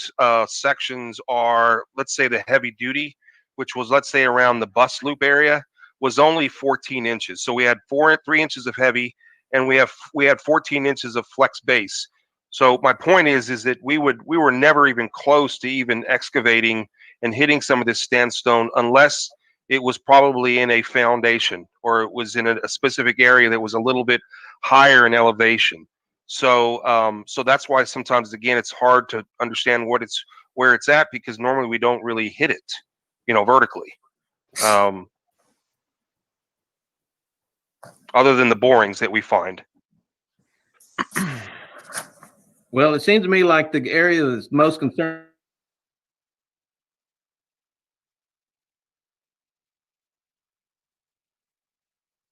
sections are, let's say, the heavy duty, which was, let's say, around the bus loop area, was only 14 inches. So we had 3 inches of heavy, and we had 14 inches of flex base. So my point is that we were never even close to even excavating and hitting some of this sandstone unless it was probably in a foundation or it was in a specific area that was a little bit higher in elevation. So that's why sometimes, again, it's hard to understand where it's at, because normally we don't really hit it, vertically. Other than the borings that we find. Well, it seems to me like the area that's most concerned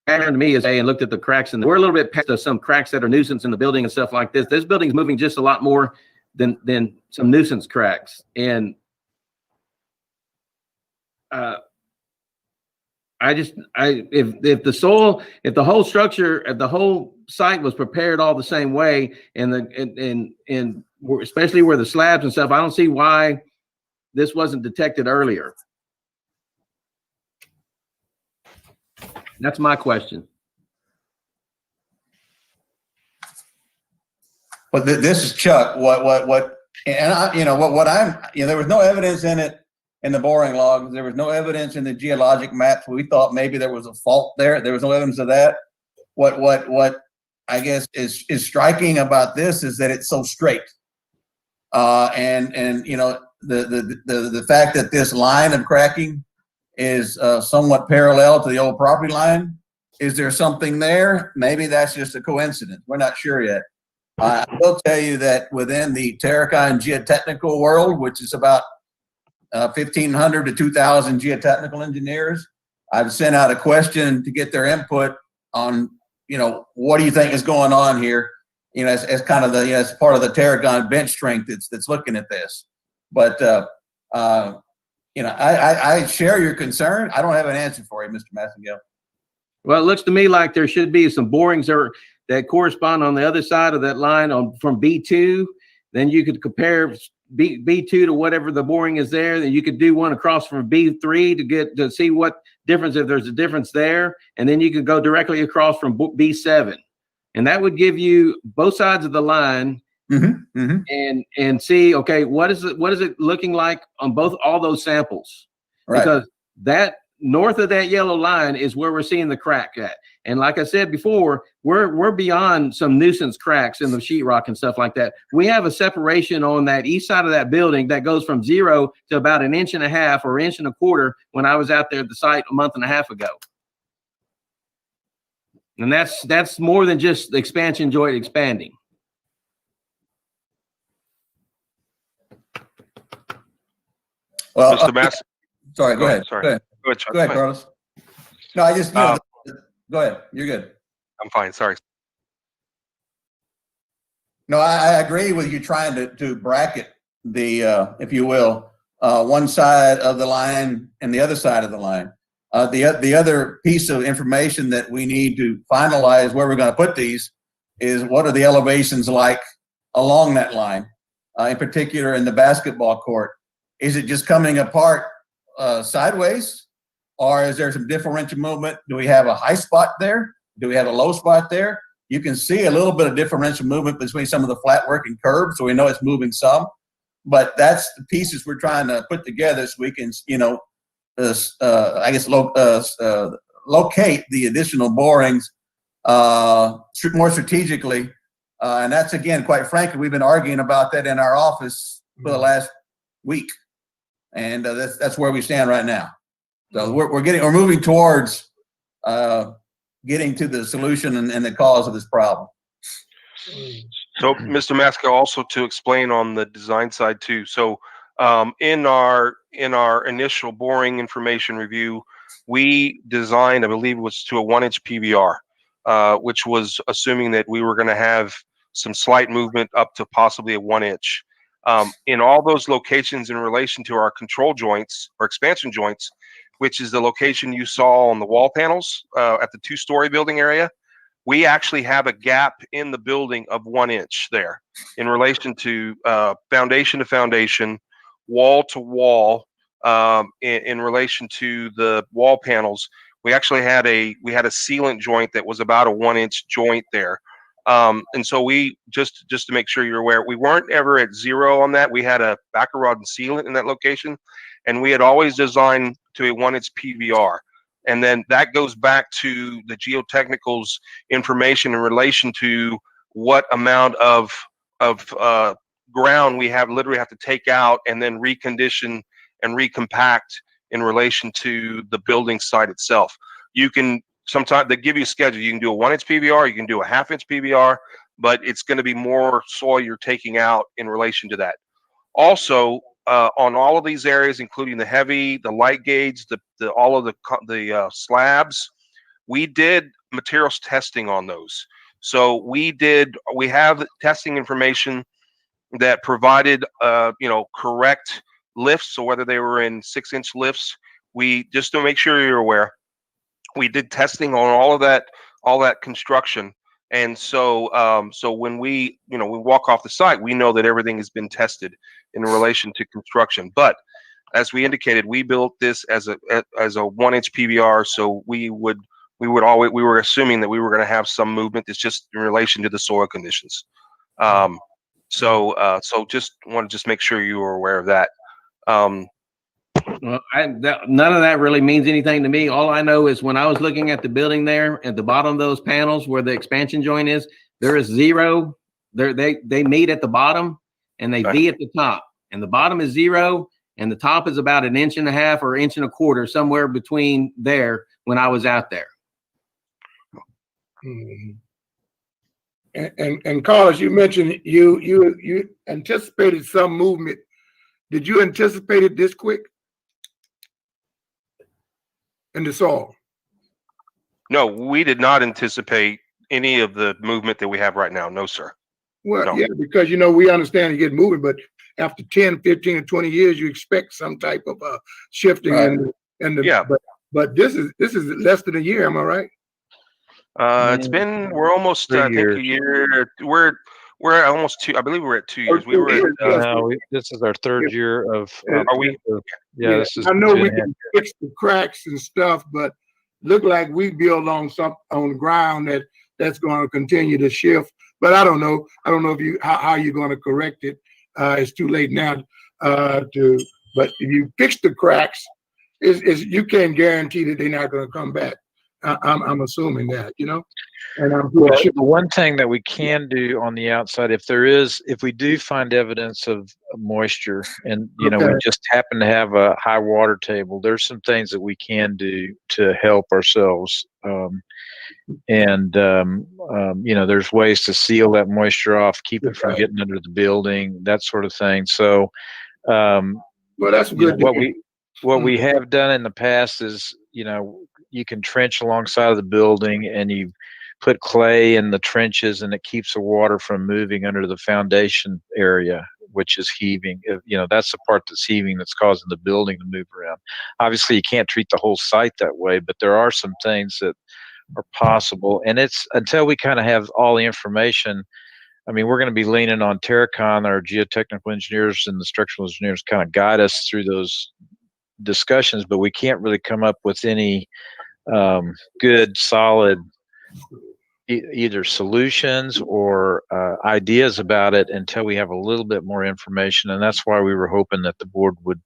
to me is, and looked at the cracks, and we're a little bit past some cracks that are nuisance in the building and stuff like this. This building's moving just a lot more than some nuisance cracks. And if the whole structure, if the whole site was prepared all the same way, and especially where the slabs and stuff, I don't see why this wasn't detected earlier. That's my question. Well, this is Chuck. And there was no evidence in it in the boring logs. There was no evidence in the geologic maps. We thought maybe there was a fault there. There was no evidence of that. What I guess is striking about this is that it's so straight. The fact that this line of cracking is somewhat parallel to the old property line. Is there something there? Maybe that's just a coincidence. We're not sure yet. I will tell you that within the Terracon geotechnical world, which is about 1,500 to 2,000 geotechnical engineers, I've sent out a question to get their input on, what do you think is going on here? As kind of as part of the Terracon bench strength that's looking at this. But I share your concern. I don't have an answer for you, Mr. Massengale. Well, it looks to me like there should be some borings that correspond on the other side of that line from B2. Then you could compare B2 to whatever the boring is there. Then you could do one across from B3 to see what difference, if there's a difference there. And then you could go directly across from B7. And that would give you both sides of the line. And see, okay, what is it looking like on all those samples? Right. Because that north of that yellow line is where we're seeing the crack at. And like I said before, we're beyond some nuisance cracks in the sheetrock and stuff like that. We have a separation on that east side of that building that goes from 0 to about 1.5 inches or 1.25 inches when I was out there at the site a month and a half ago. And that's more than just the expansion joint expanding. Well, Mr. Mass. Sorry, go ahead. Sorry. Go ahead, Chuck. Go ahead, Carlos. No, I just, go ahead. You're good. I'm fine. Sorry. No, I agree with you trying to bracket the, if you will, one side of the line and the other side of the line. The other piece of information that we need to finalize where we're going to put these is what are the elevations like along that line, in particular in the basketball court. Is it just coming apart sideways, or is there some differential movement? Do we have a high spot there? Do we have a low spot there? You can see a little bit of differential movement between some of the flat work and curves, so we know it's moving some. But that's the pieces we're trying to put together so we can, locate the additional borings more strategically. And that's, again, quite frankly, we've been arguing about that in our office for the last week. And that's where we stand right now. So we're moving towards getting to the solution and the cause of this problem. So, Mr. Maska, also to explain on the design side too. So, in our initial boring information review, we designed, I believe it was to a 1-inch PVR, which was assuming that we were going to have some slight movement up to possibly a 1-inch. In all those locations in relation to our control joints or expansion joints, which is the location you saw on the wall panels at the 2-story building area, we actually have a gap in the building of 1 inch there in relation to foundation to foundation, wall to wall. In relation to the wall panels, we actually had a sealant joint that was about a 1 inch joint there. And so we just to make sure you're aware, we weren't ever at zero on that. We had a backer rod and sealant in that location, and we had always designed to a 1 inch PVR. And then that goes back to the geotechnicals information in relation to what amount of ground we literally have to take out and then recondition and recompact in relation to the building site itself. You can sometimes they give you a schedule. You can do a 1 inch PVR, you can do a 1/2 inch PVR, but it's going to be more soil you're taking out in relation to that. Also, on all of these areas, including the heavy, the light gauge, all of the slabs, we did materials testing on those. So we have testing information that provided correct lifts. So whether they were in 6 inch lifts, we just to make sure you're aware, we did testing on all that construction. And so when we walk off the site, we know that everything has been tested in relation to construction. But as we indicated, we built this as a 1 inch PVR. So we were assuming that we were going to have some movement. It's just in relation to the soil conditions. So just want to make sure you were aware of that. Well, none of that really means anything to me. All I know is when I was looking at the building there at the bottom of those panels where the expansion joint is, there is zero. They meet at the bottom and they V at the top, and the bottom is 0 and the top is about 1.5 inches or 1.25 inches, somewhere between there when I was out there. Mm-hmm. And Carlos, you mentioned you anticipated some movement. Did you anticipate it this quick in the soil? No, we did not anticipate any of the movement that we have right now. No, sir. Well, No. yeah, because we understand you get moving, but after 10, 15, or 20 years, you expect some type of shifting. Right. Yeah. But this is less than a year. Am I right? It's been, we're almost, I think a year. We're almost 2. I believe we're at 2 years. We were at, this is our 3rd year of. Are we? Yeah, this is. I know we can fix the cracks and stuff, but look like we build on the ground that's going to continue to shift. But I don't know. I don't know if how you're going to correct it. It's too late now but if you fix the cracks, you can't guarantee that they're not going to come back. I'm assuming that, and I'm well, sure. The one thing that we can do on the outside, if we do find evidence of moisture and, we just happen to have a high water table, there's some things that we can do to help ourselves. There's ways to seal that moisture off, keep it from getting under the building, that sort of thing. So, well, that's good. What we have done in the past is, you can trench alongside of the building and you put clay in the trenches and it keeps the water from moving under the foundation area, which is heaving. That's the part that's heaving that's causing the building to move around. Obviously, you can't treat the whole site that way, but there are some things that are possible. And it's until we kind of have all the information. I mean, we're going to be leaning on Terracon, our geotechnical engineers and the structural engineers kind of guide us through those discussions, but we can't really come up with any good, solid either solutions or ideas about it until we have a little bit more information. And that's why we were hoping that the board would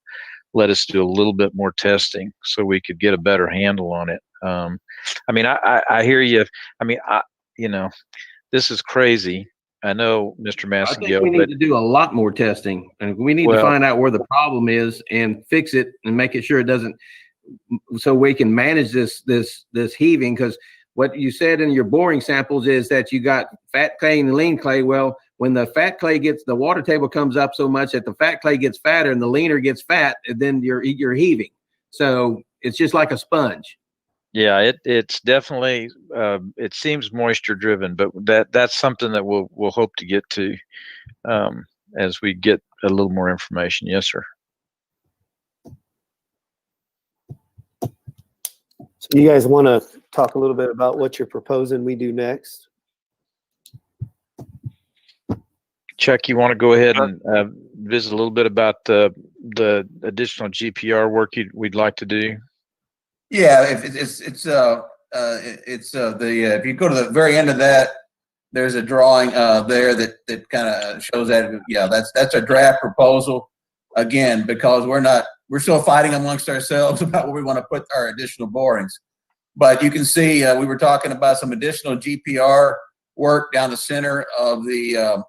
let us do a little bit more testing so we could get a better handle on it. I hear you. This is crazy. I know, Mr. Massengill. I think we need to do a lot more testing, and we need to find out where the problem is and fix it and make it sure it doesn't, so we can manage this heaving. Because what you said in your boring samples is that you got fat clay and lean clay. Well, when the fat clay the water table comes up so much that the fat clay gets fatter and the leaner gets fat, and then you're heaving. So it's just like a sponge. Yeah, it's definitely it seems moisture driven, but that's something that we'll hope to get to as we get a little more information. Yes, sir. So you guys want to talk a little bit about what you're proposing we do next? Chuck, you want to go ahead and visit a little bit about the additional GPR work we'd like to do? Yeah, if you go to the very end of that, there's a drawing there that kind of shows that. Yeah, that's a draft proposal. Again, because we're still fighting amongst ourselves about where we want to put our additional borings. But you can see we were talking about some additional GPR work down the center of the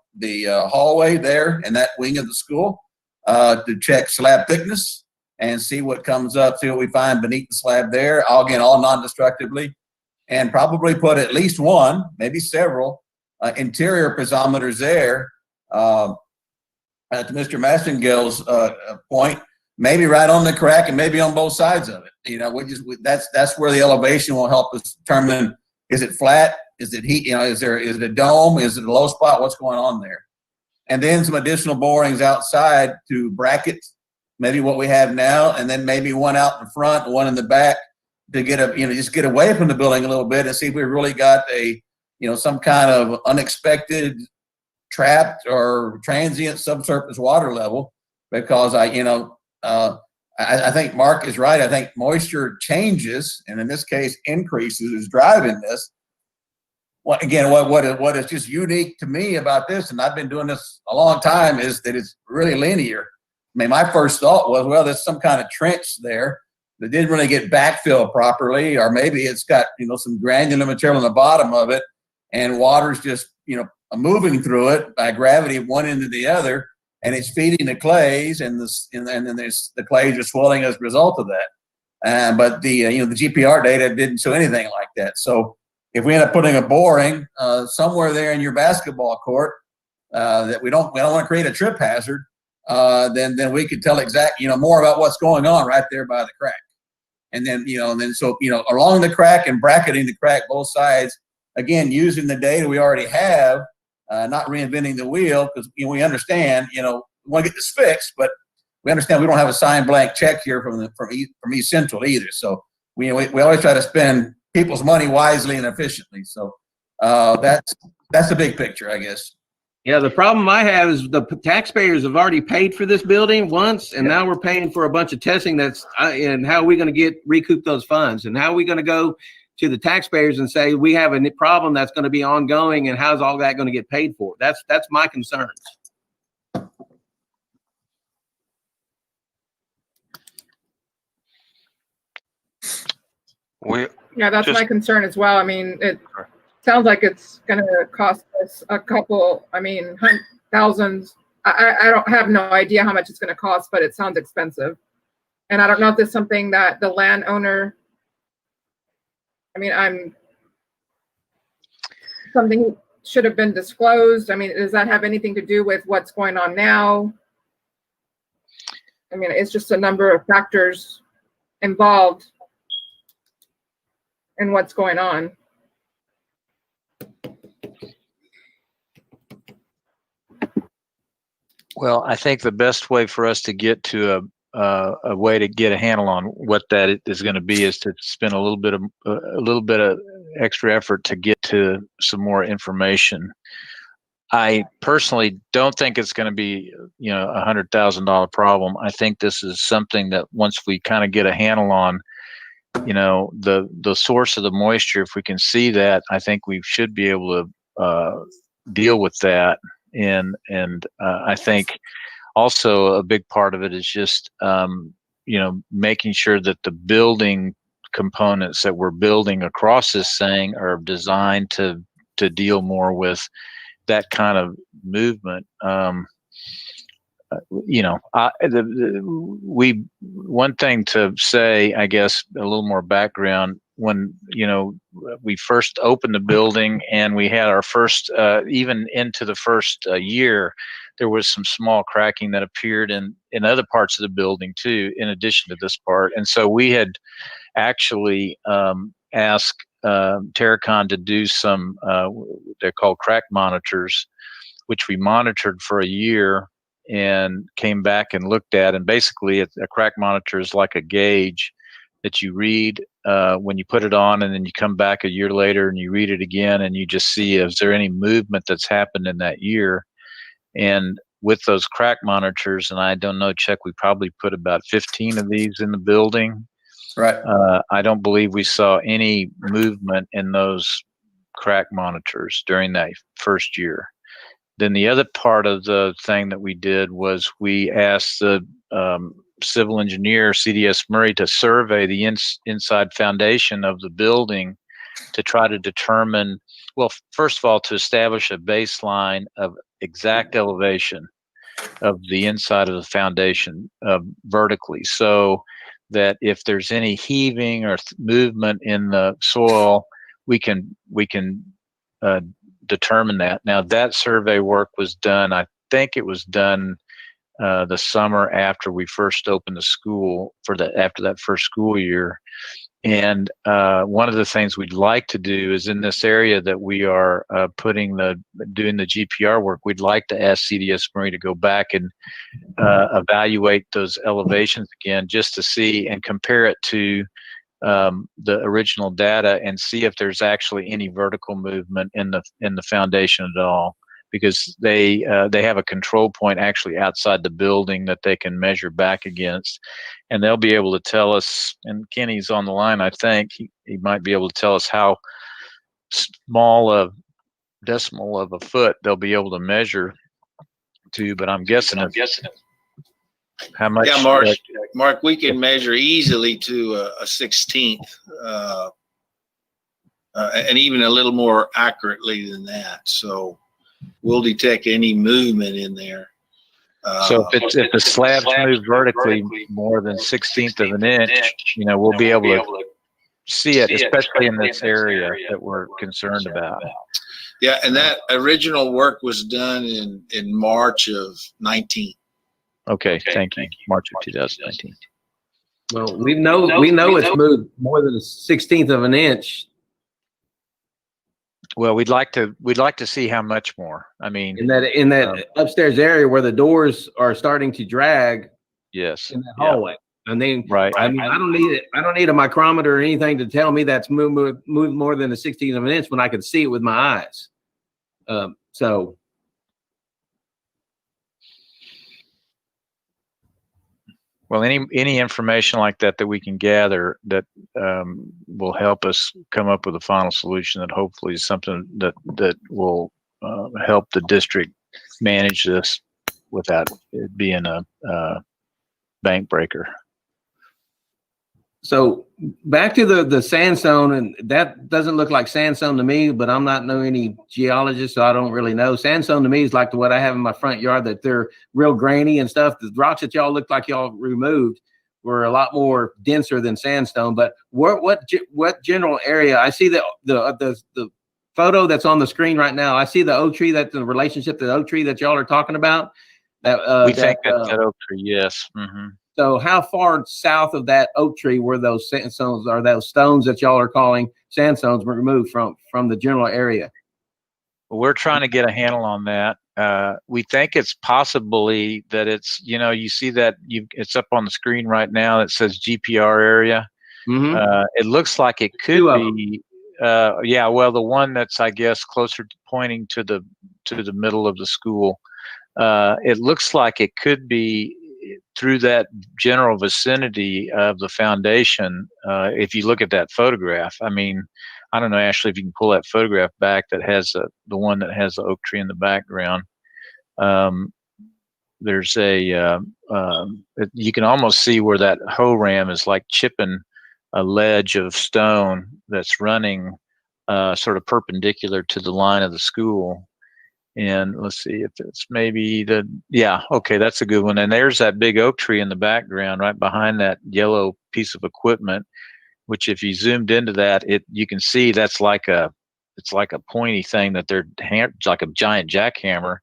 hallway there in that wing of the school to check slab thickness and see what comes up, see what we find beneath the slab there. All non-destructively, and probably put at least one, maybe several interior piezometers there. To Mr. Massengill's point, maybe right on the crack and maybe on both sides of it. That's where the elevation will help us determine, is it flat? Is it heat? Is it a dome? Is it a low spot? What's going on there? And then some additional borings outside to bracket maybe what we have now, and then maybe one out in front, one in the back to get just get away from the building a little bit and see if we really got some kind of unexpected trapped or transient subsurface water level, because I think Mark is right. I think moisture changes, and in this case increases, is driving this. What is just unique to me about this, and I've been doing this a long time, is that it's really linear. I mean, my first thought was, well, there's some kind of trench there that didn't really get backfilled properly, or maybe it's got some granular material in the bottom of it, and water's just moving through it by gravity one end to the other, and it's feeding the clays, and then there's the clays are swelling as a result of that. But the GPR data didn't show anything like that. So if we end up putting a boring somewhere there in your basketball court that we don't want to create a trip hazard, then we could tell more about what's going on right there by the crack. And then along the crack and bracketing the crack both sides, again, using the data we already have, not reinventing the wheel, because we understand, we want to get this fixed, but we understand we don't have a signed blank check here from East Central either. So we always try to spend people's money wisely and efficiently. So that's the big picture, I guess. Yeah, the problem I have is the taxpayers have already paid for this building once, and now we're paying for a bunch of testing. And how are we going to recoup those funds? And how are we going to go to the taxpayers and say we have a problem that's going to be ongoing, and how's all that going to get paid for? That's my concerns. Yeah, that's my concern as well. I mean, it sounds like it's going to cost us a couple, thousands. I don't have no idea how much it's going to cost, but it sounds expensive. And I don't know if this is something that the landowner, something should have been disclosed. Does that have anything to do with what's going on now? It's just a number of factors involved in what's going on. Well, I think the best way for us to get to a way to get a handle on what that is going to be is to spend a little bit of extra effort to get to some more information. I personally don't think it's going to be $100,000 problem. I think this is something that once we kind of get a handle on, the source of the moisture, if we can see that, I think we should be able to deal with that. And I think also a big part of it is just making sure that the building components that we're building across this thing are designed to deal more with that kind of movement. One thing to say, I guess, a little more background, when we first opened the building and we had our first even into the first year, there was some small cracking that appeared in other parts of the building too, in addition to this part. And so we had actually asked Terracon to do some they're called crack monitors, which we monitored for a year and came back and looked at. And basically a crack monitor is like a gauge that you read when you put it on and then you come back a year later and you read it again and you just see, is there any movement that's happened in that year? And with those crack monitors, and I don't know, Chuck, we probably put about 15 of these in the building. Right. I don't believe we saw any movement in those crack monitors during that first year. Then the other part of the thing that we did was we asked the civil engineer, CDS Murray, to survey the inside foundation of the building to try to determine, well, first of all, to establish a baseline of exact elevation of the inside of the foundation vertically, so that if there's any heaving or movement in the soil, we can determine that. Now, that survey work was done, I think it was done the summer after we first opened the school, after that first school year. And one of the things we'd like to do is, in this area that we are doing the GPR work, we'd like to ask CDS Murray to go back and evaluate those elevations again, just to see and compare it to the original data and see if there's actually any vertical movement in the foundation at all, because they have a control point actually outside the building that they can measure back against, and they'll be able to tell us, and Kenny's on the line, I think he might be able to tell us how small a decimal of a foot they'll be able to measure to, but I'm guessing how much. Yeah, Mark, we can measure easily to a 16th, and even a little more accurately than that. So we'll detect any movement in there. So if the slabs move vertically more than 1/16 of an inch, we'll be able to see it, especially in this area that we're concerned about. Yeah, and that original work was done in March of 19. Okay, thank you. March of 2019. Well, we know it's moved more than a 1/16 of an inch. Well, we'd like to see how much more. I mean, in that upstairs area where the doors are starting to drag. Yes. In the hallway. And then, right. I mean, I don't need a micrometer or anything to tell me that's moved more than a 1/16 of an inch when I can see it with my eyes. So. Well, any information like that we can gather that will help us come up with a final solution that hopefully is something that will help the district manage this without it being a bank breaker. So back to the sandstone, and that doesn't look like sandstone to me, but I'm not any geologist, so I don't really know. Sandstone to me is like what I have in my front yard, that they're real grainy and stuff. The rocks that y'all look like y'all removed were a lot more denser than sandstone. But what general area? I see the photo that's on the screen right now. I see the oak tree, that's the relationship to the oak tree that y'all are talking about. We think that's that oak tree, yes. Mm-hmm. So how far south of that oak tree were those sandstones, or those stones that y'all are calling sandstones, were removed from the general area? Well, we're trying to get a handle on that. We think it's possibly that it's, you see that it's up on the screen right now that says GPR area. Mm-hmm. It looks like it could be, well, the one that's, I guess, closer to pointing to the middle of the school. It looks like it could be through that general vicinity of the foundation. If you look at that photograph, I mean, I don't know, Ashley, if you can pull that photograph back that has the one that has the oak tree in the background. There's you can almost see where that hoe ram is like chipping a ledge of stone that's running sort of perpendicular to the line of the school. And let's see if it's maybe okay, that's a good one. And there's that big oak tree in the background right behind that yellow piece of equipment, which if you zoomed into that, you can see it's like a pointy thing that it's like a giant jackhammer.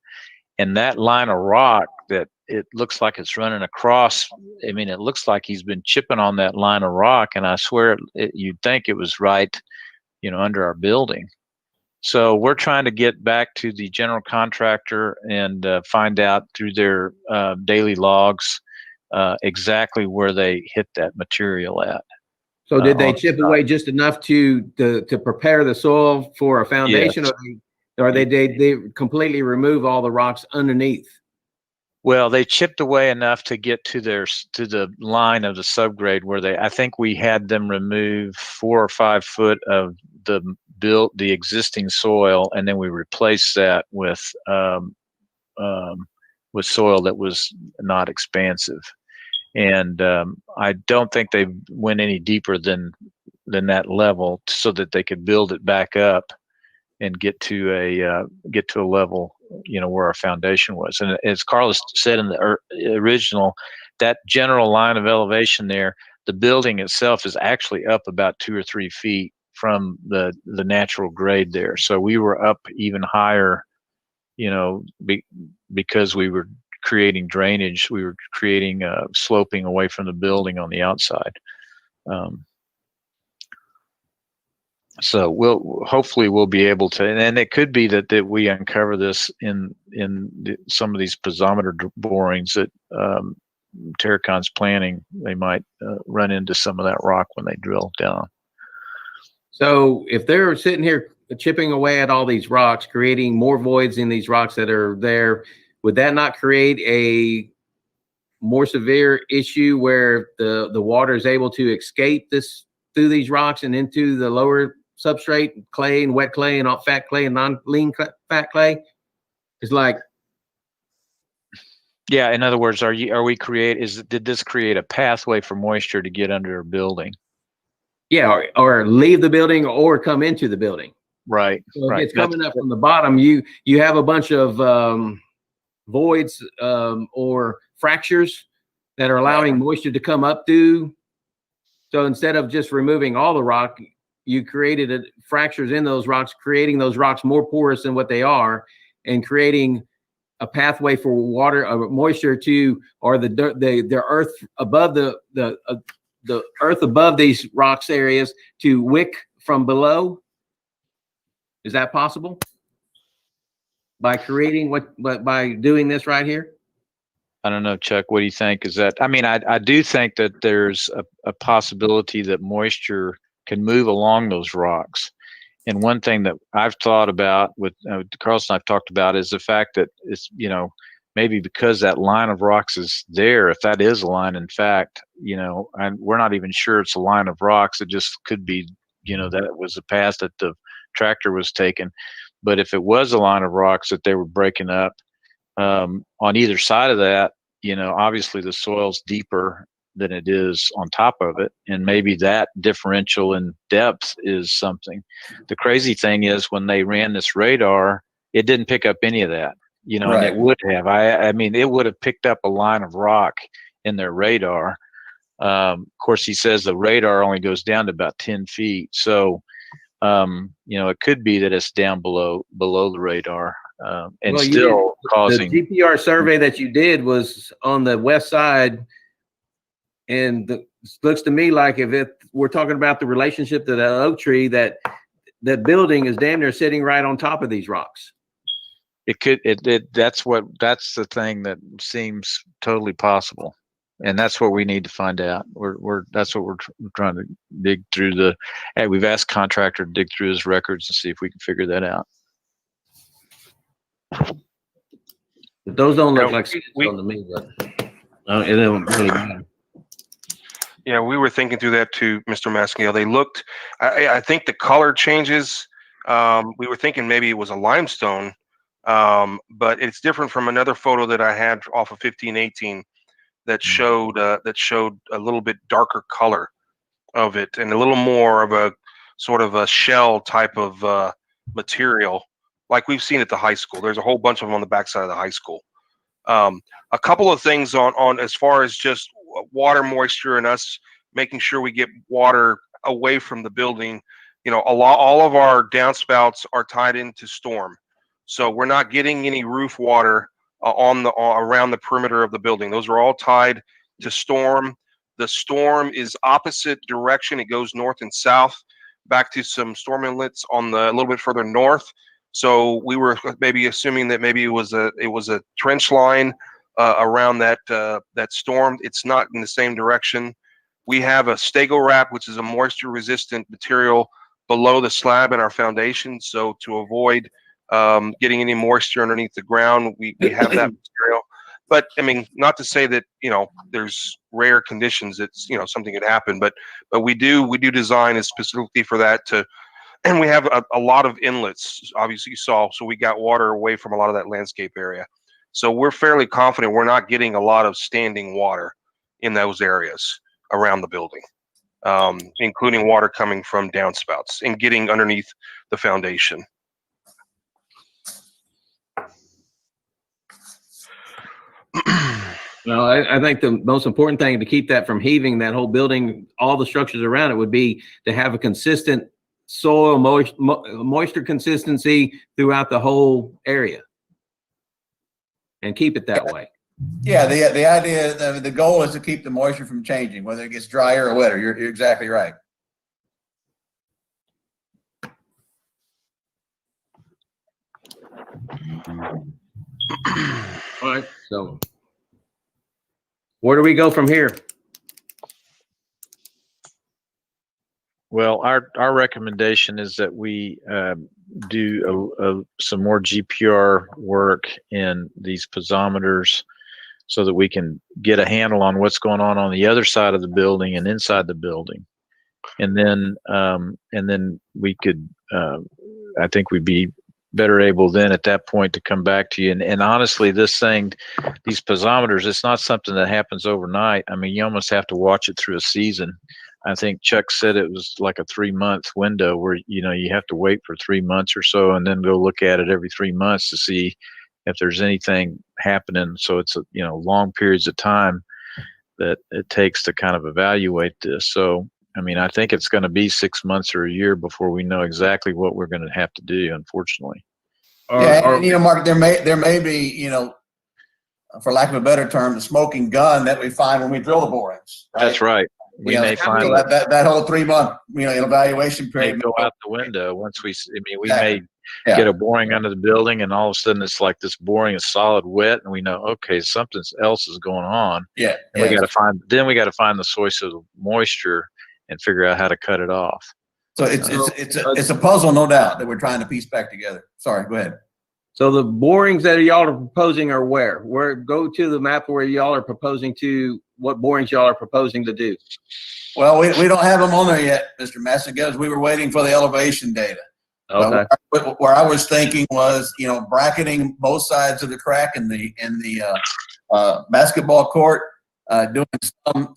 And that line of rock that it looks like it's running across, I mean, it looks like he's been chipping on that line of rock, and I swear you'd think it was right, under our building. So we're trying to get back to the general contractor and find out through their daily logs exactly where they hit that material at. So did they on the chip side. away just enough to prepare the soil for a foundation, Yes. or they completely remove all the rocks underneath? Well, they chipped away enough to get to the line of the subgrade where I think we had them remove 4 or 5 foot of the existing soil, and then we replaced that with soil that was not expansive. And I don't think they went any deeper than that level so that they could build it back up and get to a level, where our foundation was. And as Carlos said in the original, that general line of elevation there, the building itself is actually up about 2 or 3 feet from the natural grade there. So we were up even higher, because we were creating drainage, we were creating sloping away from the building on the outside. So hopefully we'll be able to, and it could be that we uncover this in some of these piezometer borings that Terracon's planning. They might run into some of that rock when they drill down. So if they're sitting here chipping away at all these rocks, creating more voids in these rocks that are there, would that not create a more severe issue where the water is able to escape through these rocks and into the lower substrate, clay and wet clay and fat clay and non-lean fat clay? It's like, yeah. In other words, did this create a pathway for moisture to get under a building? Yeah, or leave the building or come into the building. Right. So if right. it's coming up from the bottom, you have a bunch of voids or fractures that are allowing moisture to come up through. So instead of just removing all the rock, you created fractures in those rocks, creating those rocks more porous than what they are, and creating a pathway for water, moisture to, or the earth above the earth above these rocks areas to wick from below. Is that possible? By creating by doing this right here? I don't know, Chuck, what do you think? I do think that there's a possibility that moisture can move along those rocks. And one thing that I've thought about with Carlos and I've talked about is the fact that it's, maybe because that line of rocks is there, if that is a line, in fact, and we're not even sure it's a line of rocks, it just could be, that it was a path that the tractor was taking. But if it was a line of rocks that they were breaking up, on either side of that, obviously the soil's deeper than it is on top of it. And maybe that differential in depth is something. The crazy thing is when they ran this radar, it didn't pick up any of that, and it would have. It would have picked up a line of rock in their radar. Of course, he says the radar only goes down to about 10 feet. So, it could be that it's down below the radar. And still causing. The GPR survey that you did was on the west side, and looks to me like we're talking about the relationship to the oak tree, that building is damn near sitting right on top of these rocks. It could. That's the thing that seems totally possible, and that's what we need to find out. That's what we're trying to dig through we've asked contractor to dig through his records and see if we can figure that out. But those don't look like sandstone to me, but it don't really matter. Yeah, we were thinking through that too, Mr. Mascale. They looked, I think the color changes. We were thinking maybe it was a limestone, but it's different from another photo that I had off of 1518 that showed a little bit darker color of it and a little more of a sort of a shell type of material, like we've seen at the high school. There's a whole bunch of them on the backside of the high school. A couple of things on as far as just water moisture and us making sure we get water away from the building. All of our downspouts are tied into storm, so we're not getting any roof water around the perimeter of the building. Those are all tied to storm. The storm is opposite direction; it goes north and south, back to some storm inlets a little bit further north. So we were maybe assuming that maybe it was a trench line around that storm. It's not in the same direction. We have a stego wrap, which is a moisture resistant material below the slab in our foundation. So to avoid getting any moisture underneath the ground, we have that material. But I mean, not to say that, you know, there's rare conditions that, you know, something could happen, but we do design it specifically for that and we have a lot of inlets, obviously you saw, so we got water away from a lot of that landscape area. So we're fairly confident we're not getting a lot of standing water in those areas around the building, including water coming from downspouts and getting underneath the foundation. Well, I think the most important thing to keep that from heaving, that whole building, all the structures around it, would be to have a consistent soil moisture consistency throughout the whole area and keep it that way. Yeah, the idea, the goal is to keep the moisture from changing, whether it gets drier or wetter. You're exactly right. All right, so where do we go from here? Well, our recommendation is that we do some more GPR work in these piezometers so that we can get a handle on what's going on the other side of the building and inside the building. And then we could, I think we'd be better able then at that point to come back to you. And honestly, these piezometers, it's not something that happens overnight. I mean, you almost have to watch it through a season. I think Chuck said it was like a 3-month window where, you know, you have to wait for 3 months or so and then go look at it every 3 months to see if there's anything happening. So it's, you know, long periods of time that it takes to kind of evaluate this. So, I mean, I think it's going to be 6 months or a year before we know exactly what we're going to have to do, unfortunately. Yeah, and, you know, Mark, there may be, you know, for lack of a better term, the smoking gun that we find when we drill the borings. Right? That's right. We may find that whole 3 month, you know, evaluation period may go out the window once we may get a boring under the building, and all of a sudden it's like this boring is solid wet, and we know, okay, something else is going on. Yeah. And we got to find the source of moisture and figure out how to cut it off. So it's a puzzle, no doubt, that we're trying to piece back together. Sorry, go ahead. So the borings that y'all are proposing are where? Go to the map where y'all are proposing to, what borings y'all are proposing to do. Well, we don't have them on there yet, Mr. Massingill. We were waiting for the elevation data. Okay. Where I was thinking was, you know, bracketing both sides of the crack in the basketball court, doing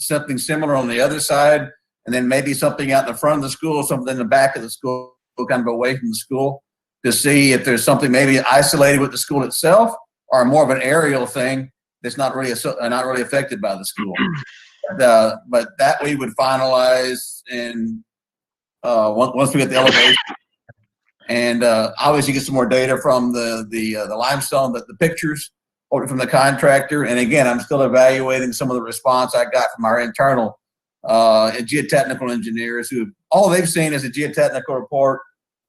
something similar on the other side, and then maybe something out in the front of the school, something in the back of the school, kind of away from the school, to see if there's something maybe isolated with the school itself, or more of an aerial thing that's not really affected by the school. But that we would finalize in once we get the elevation, and obviously get some more data from the limestone, the pictures from the contractor. And again, I'm still evaluating some of the response I got from our internal geotechnical engineers, who all they've seen is a geotechnical report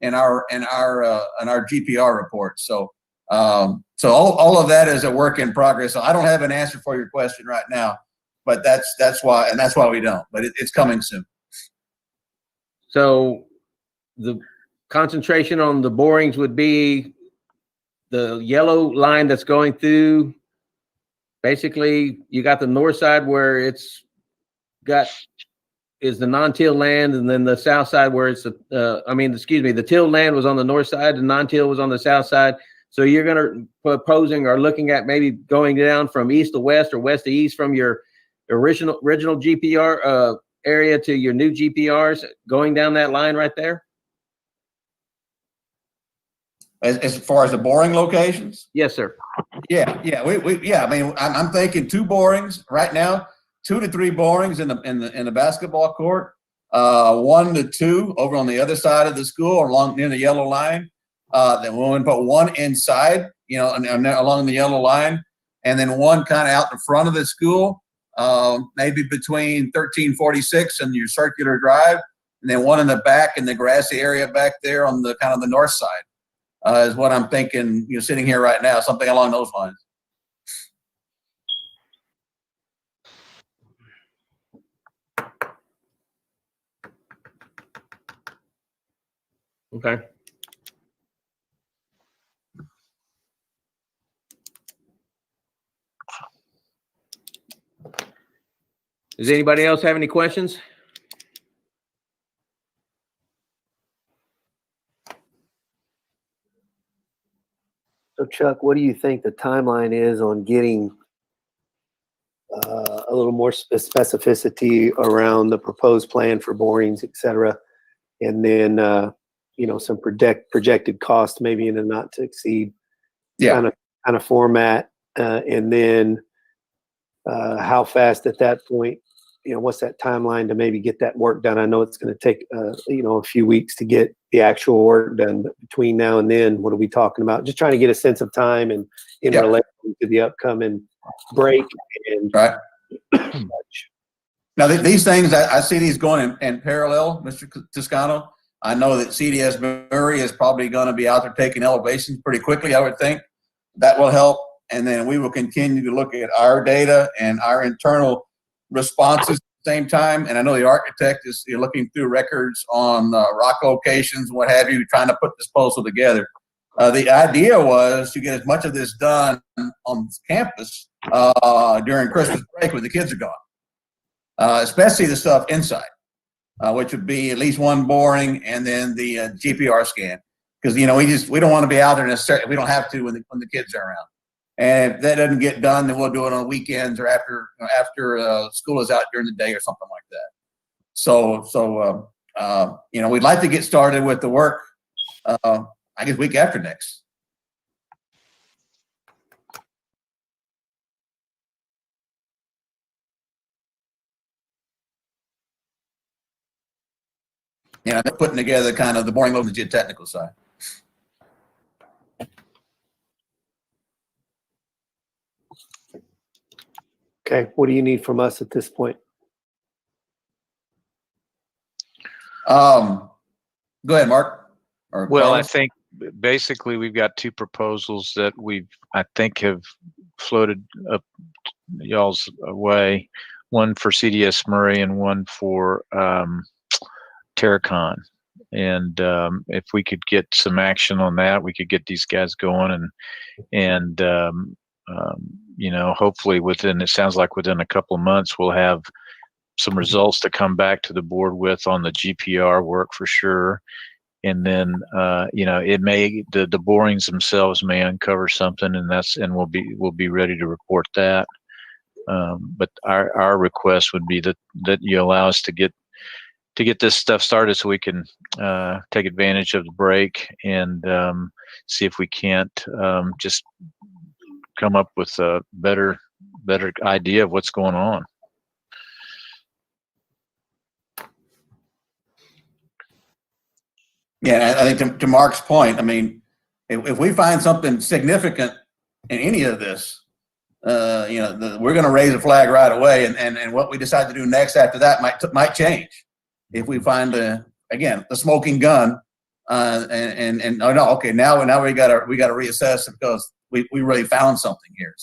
and our GPR report. So all of that is a work in progress. So I don't have an answer for your question right now, but that's why we don't. But it's coming soon. So the concentration on the borings would be the yellow line that's going through. Basically, you got the north side where it's got is the non-till land, and then the south side where it's the till land was on the north side and non-till was on the south side. So you're going to proposing or looking at maybe going down from east to west or west to east from your original GPR area to your new GPRs, going down that line right there. As far as the boring locations? Yes, sir. Yeah. I mean, I'm thinking 2 borings right now, 2 to 3 borings in the basketball court, 1 to 2 over on the other side of the school, along near the yellow line. Then we'll put 1 inside, you know, and along the yellow line, and then 1 kind of out in front of the school, maybe between 1346 and your circular drive, and then 1 in the back in the grassy area back there on the kind of the north side. Is what I'm thinking, you know, sitting here right now, something along those lines. Okay. Does anybody else have any questions? So Chuck, what do you think the timeline is on getting a little more specificity around the proposed plan for borings, et cetera? And then, some projected cost, maybe in a not to exceed kind of format. And then how fast at that point, what's that timeline to maybe get that work done? I know it's going to take, a few weeks to get the actual work done, but between now and then, what are we talking about? Just trying to get a sense of time and in relation to the upcoming break. And right. Now, these things, I see these going in parallel, Mr. Toscano. I know that CDS Murray is probably going to be out there taking elevations pretty quickly, I would think. That will help. And then we will continue to look at our data and our internal responses at the same time. And I know the architect is looking through records on rock locations and what have you, trying to put this puzzle together. The idea was to get as much of this done on campus during Christmas break when the kids are gone, especially the stuff inside, which would be at least one boring and then the GPR scan. Because, we don't want to be out there necessarily. We don't have to when the kids are around. And if that doesn't get done, then we'll do it on weekends or after school is out during the day or something like that. So we'd like to get started with the work, I guess week after next. They're putting together kind of the boring load and the geotechnical side. Okay, what do you need from us at this point? Go ahead, Mark. Well, I think basically we've got two proposals that I think have floated up y'all's way. One for CDS Murray and one for Terracon. And if we could get some action on that, we could get these guys going and hopefully it sounds like within a couple of months, we'll have some results to come back to the board with on the GPR work for sure. And then, the borings themselves may uncover something and we'll be ready to report that. But our request would be that you allow us to get this stuff started so we can take advantage of the break and see if we can't just come up with a better idea of what's going on. Yeah, I think to Mark's point, I mean, if we find something significant in any of this, we're going to raise a flag right away, and what we decide to do next after that might change. If we find the smoking gun, and oh no, okay, now we got to reassess because we really found something here.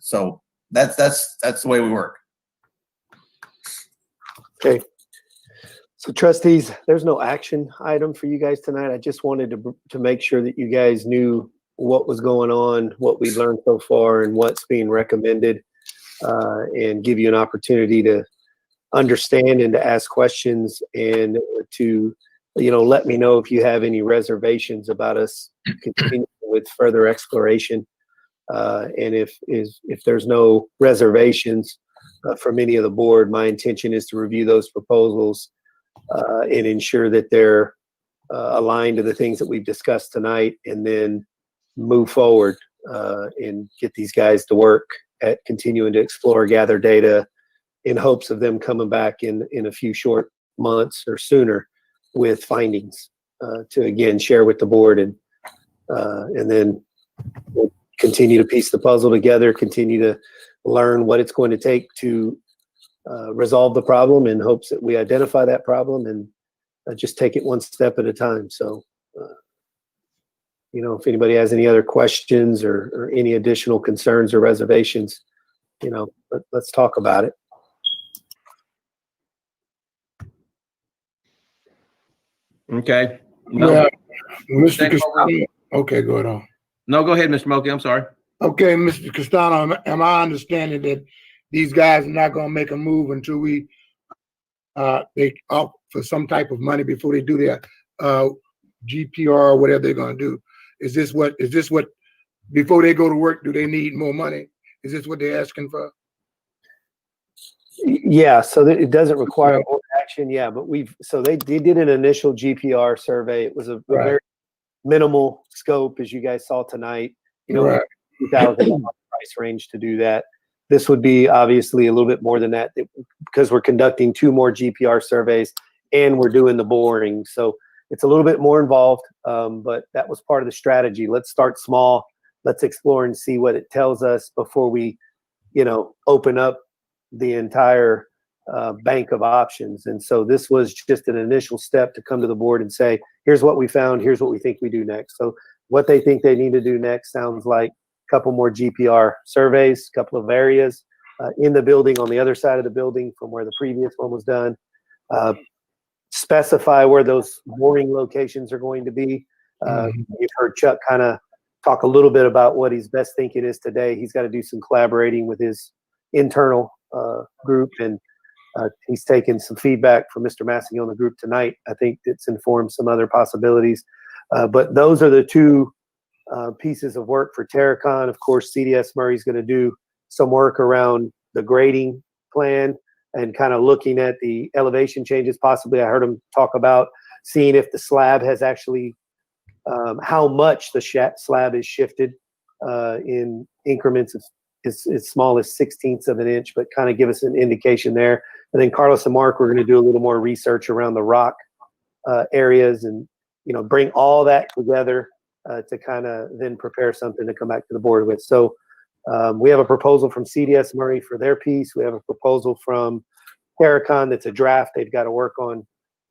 So that's the way we work. Okay. So trustees, there's no action item for you guys tonight. I just wanted to make sure that you guys knew what was going on, what we've learned so far, and what's being recommended, and give you an opportunity to understand and to ask questions and to, let me know if you have any reservations about us continuing with further exploration. And if there's no reservations from any of the board, my intention is to review those proposals and ensure that they're aligned to the things that we've discussed tonight, and then move forward and get these guys to work at continuing to explore, gather data in hopes of them coming back in a few short months or sooner with findings to again share with the board, and then we'll continue to piece the puzzle together, continue to learn what it's going to take to resolve the problem in hopes that we identify that problem and just take it one step at a time. So, if anybody has any other questions or any additional concerns or reservations, let's talk about it. Okay. No, Well, Mr. Thank you. Castano, okay, go ahead on. no, go ahead, Mr. Mulkey. I'm sorry. Okay, Mr. Castano, am I understanding that these guys are not gonna make a move until they opt for some type of money before they do their GPR or whatever they're gonna do? Is this what, before they go to work, do they need more money? Is this what they're asking for? Yeah, so that it doesn't require board action. Yeah, but they did an initial GPR survey. It was a very minimal scope, as you guys saw tonight. You know, $2,000 price range to do that. This would be obviously a little bit more than that because we're conducting 2 more GPR surveys and we're doing the boring. So it's a little bit more involved, but that was part of the strategy. Let's start small. Let's explore and see what it tells us before we, open up the entire bank of options. And so this was just an initial step to come to the board and say, here's what we found, here's what we think we do next. So what they think they need to do next sounds like a couple more GPR surveys, a couple of areas in the building on the other side of the building from where the previous one was done. Specify where those boring locations are going to be. You've heard Chuck kind of talk a little bit about what his best thinking is today. He's got to do some collaborating with his internal group, and he's taken some feedback from Mr. Massey on the group tonight. I think it's informed some other possibilities. But those are the 2 pieces of work for Terracon. Of course, CDS Murray's going to do some work around the grading plan and kind of looking at the elevation changes. Possibly, I heard him talk about seeing if the slab has actually, how much the slab is shifted in increments of as small as 1/16 of an inch, but kind of give us an indication there. And then Carlos and Mark, we're going to do a little more research around the rock areas and, bring all that together to kind of then prepare something to come back to the board with. So we have a proposal from CDS Murray for their piece. We have a proposal from Terracon that's a draft. They've got to work on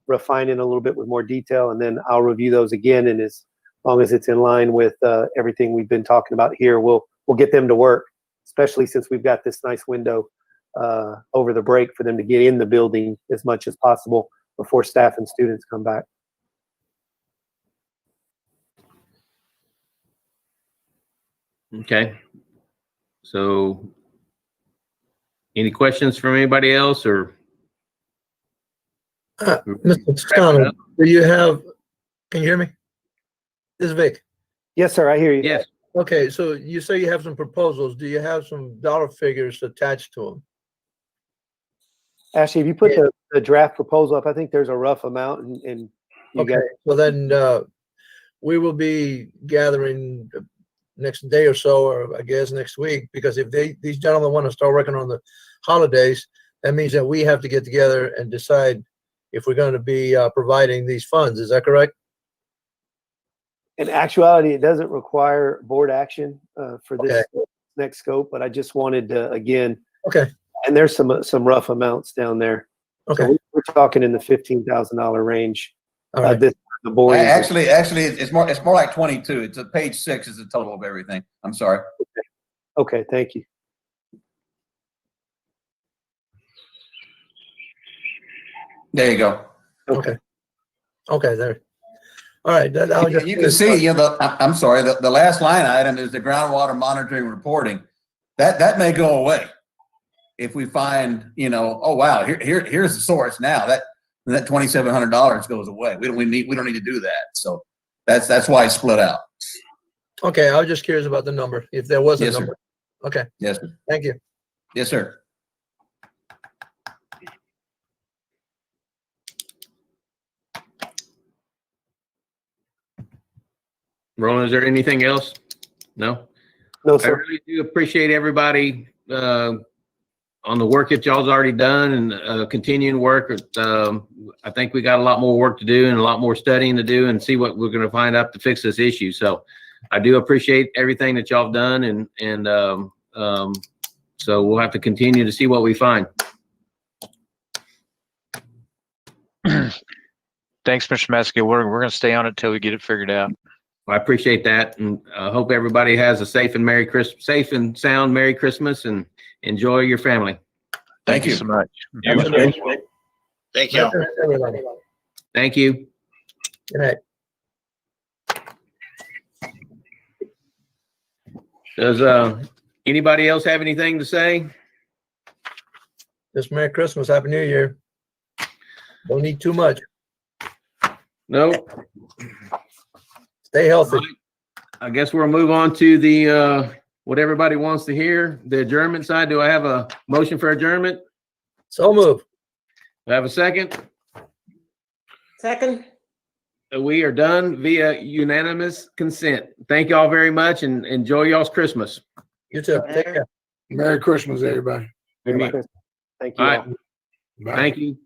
refining a little bit with more detail, and then I'll review those again. And as long as it's in line with everything we've been talking about here, we'll get them to work, especially since we've got this nice window over the break for them to get in the building as much as possible before staff and students come back. Okay. So any questions from anybody else or? Mr. Castano, do you have, can you hear me? This is Vic. Yes, sir. I hear you. Yes. Okay, so you say you have some proposals. Do you have some dollar figures attached to them? Actually, if you put the draft proposal up, I think there's a rough amount, and Okay, well then we will be gathering next day or so, or I guess next week, because if these gentlemen want to start working on the holidays, that means that we have to get together and decide if we're going to be providing these funds. Is that correct? in actuality, it doesn't require board action for this next scope, but I just wanted to, again. Okay. And there's some rough amounts down there. Okay. So we're talking in the $15,000 range. All right. The board Actually, it's more like 22. It's a page 6 is the total of everything. I'm sorry. Okay, thank you. There you go. Okay. Okay, there. All right. You can see, I'm sorry, the last line item is the groundwater monitoring reporting. That may go away if we find, oh wow, here's the source now. That $2,700 goes away. We don't need to do that. So that's why it's split out. Okay, I was just curious about the number, if there was a number. Sir. Okay. Yes, sir. Thank you. Yes, sir. Roland, is there anything else? No? No, sir. I really do appreciate everybody on the work that y'all's already done and continuing work. I think we got a lot more work to do and a lot more studying to do and see what we're going to find out to fix this issue. So I do appreciate everything that y'all have done, and so we'll have to continue to see what we find. Thanks, Mr. Maskey. We're going to stay on it till we get it figured out. I appreciate that, and I hope everybody has a safe and sound Merry Christmas, and enjoy your family. Thank you so much. Thank you. Everybody. Thank you. Good night. Does anybody else have anything to say? Just Merry Christmas, Happy New Year. Don't need too much. No. Stay healthy. I guess we'll move on to the what everybody wants to hear, the adjournment side. Do I have a motion for adjournment? So move. Do I have a second? Second. We are done via unanimous consent. Thank y'all very much and enjoy y'all's Christmas. You too. Take care. Merry Christmas, everybody. Thank you. All right. Bye. Thank you.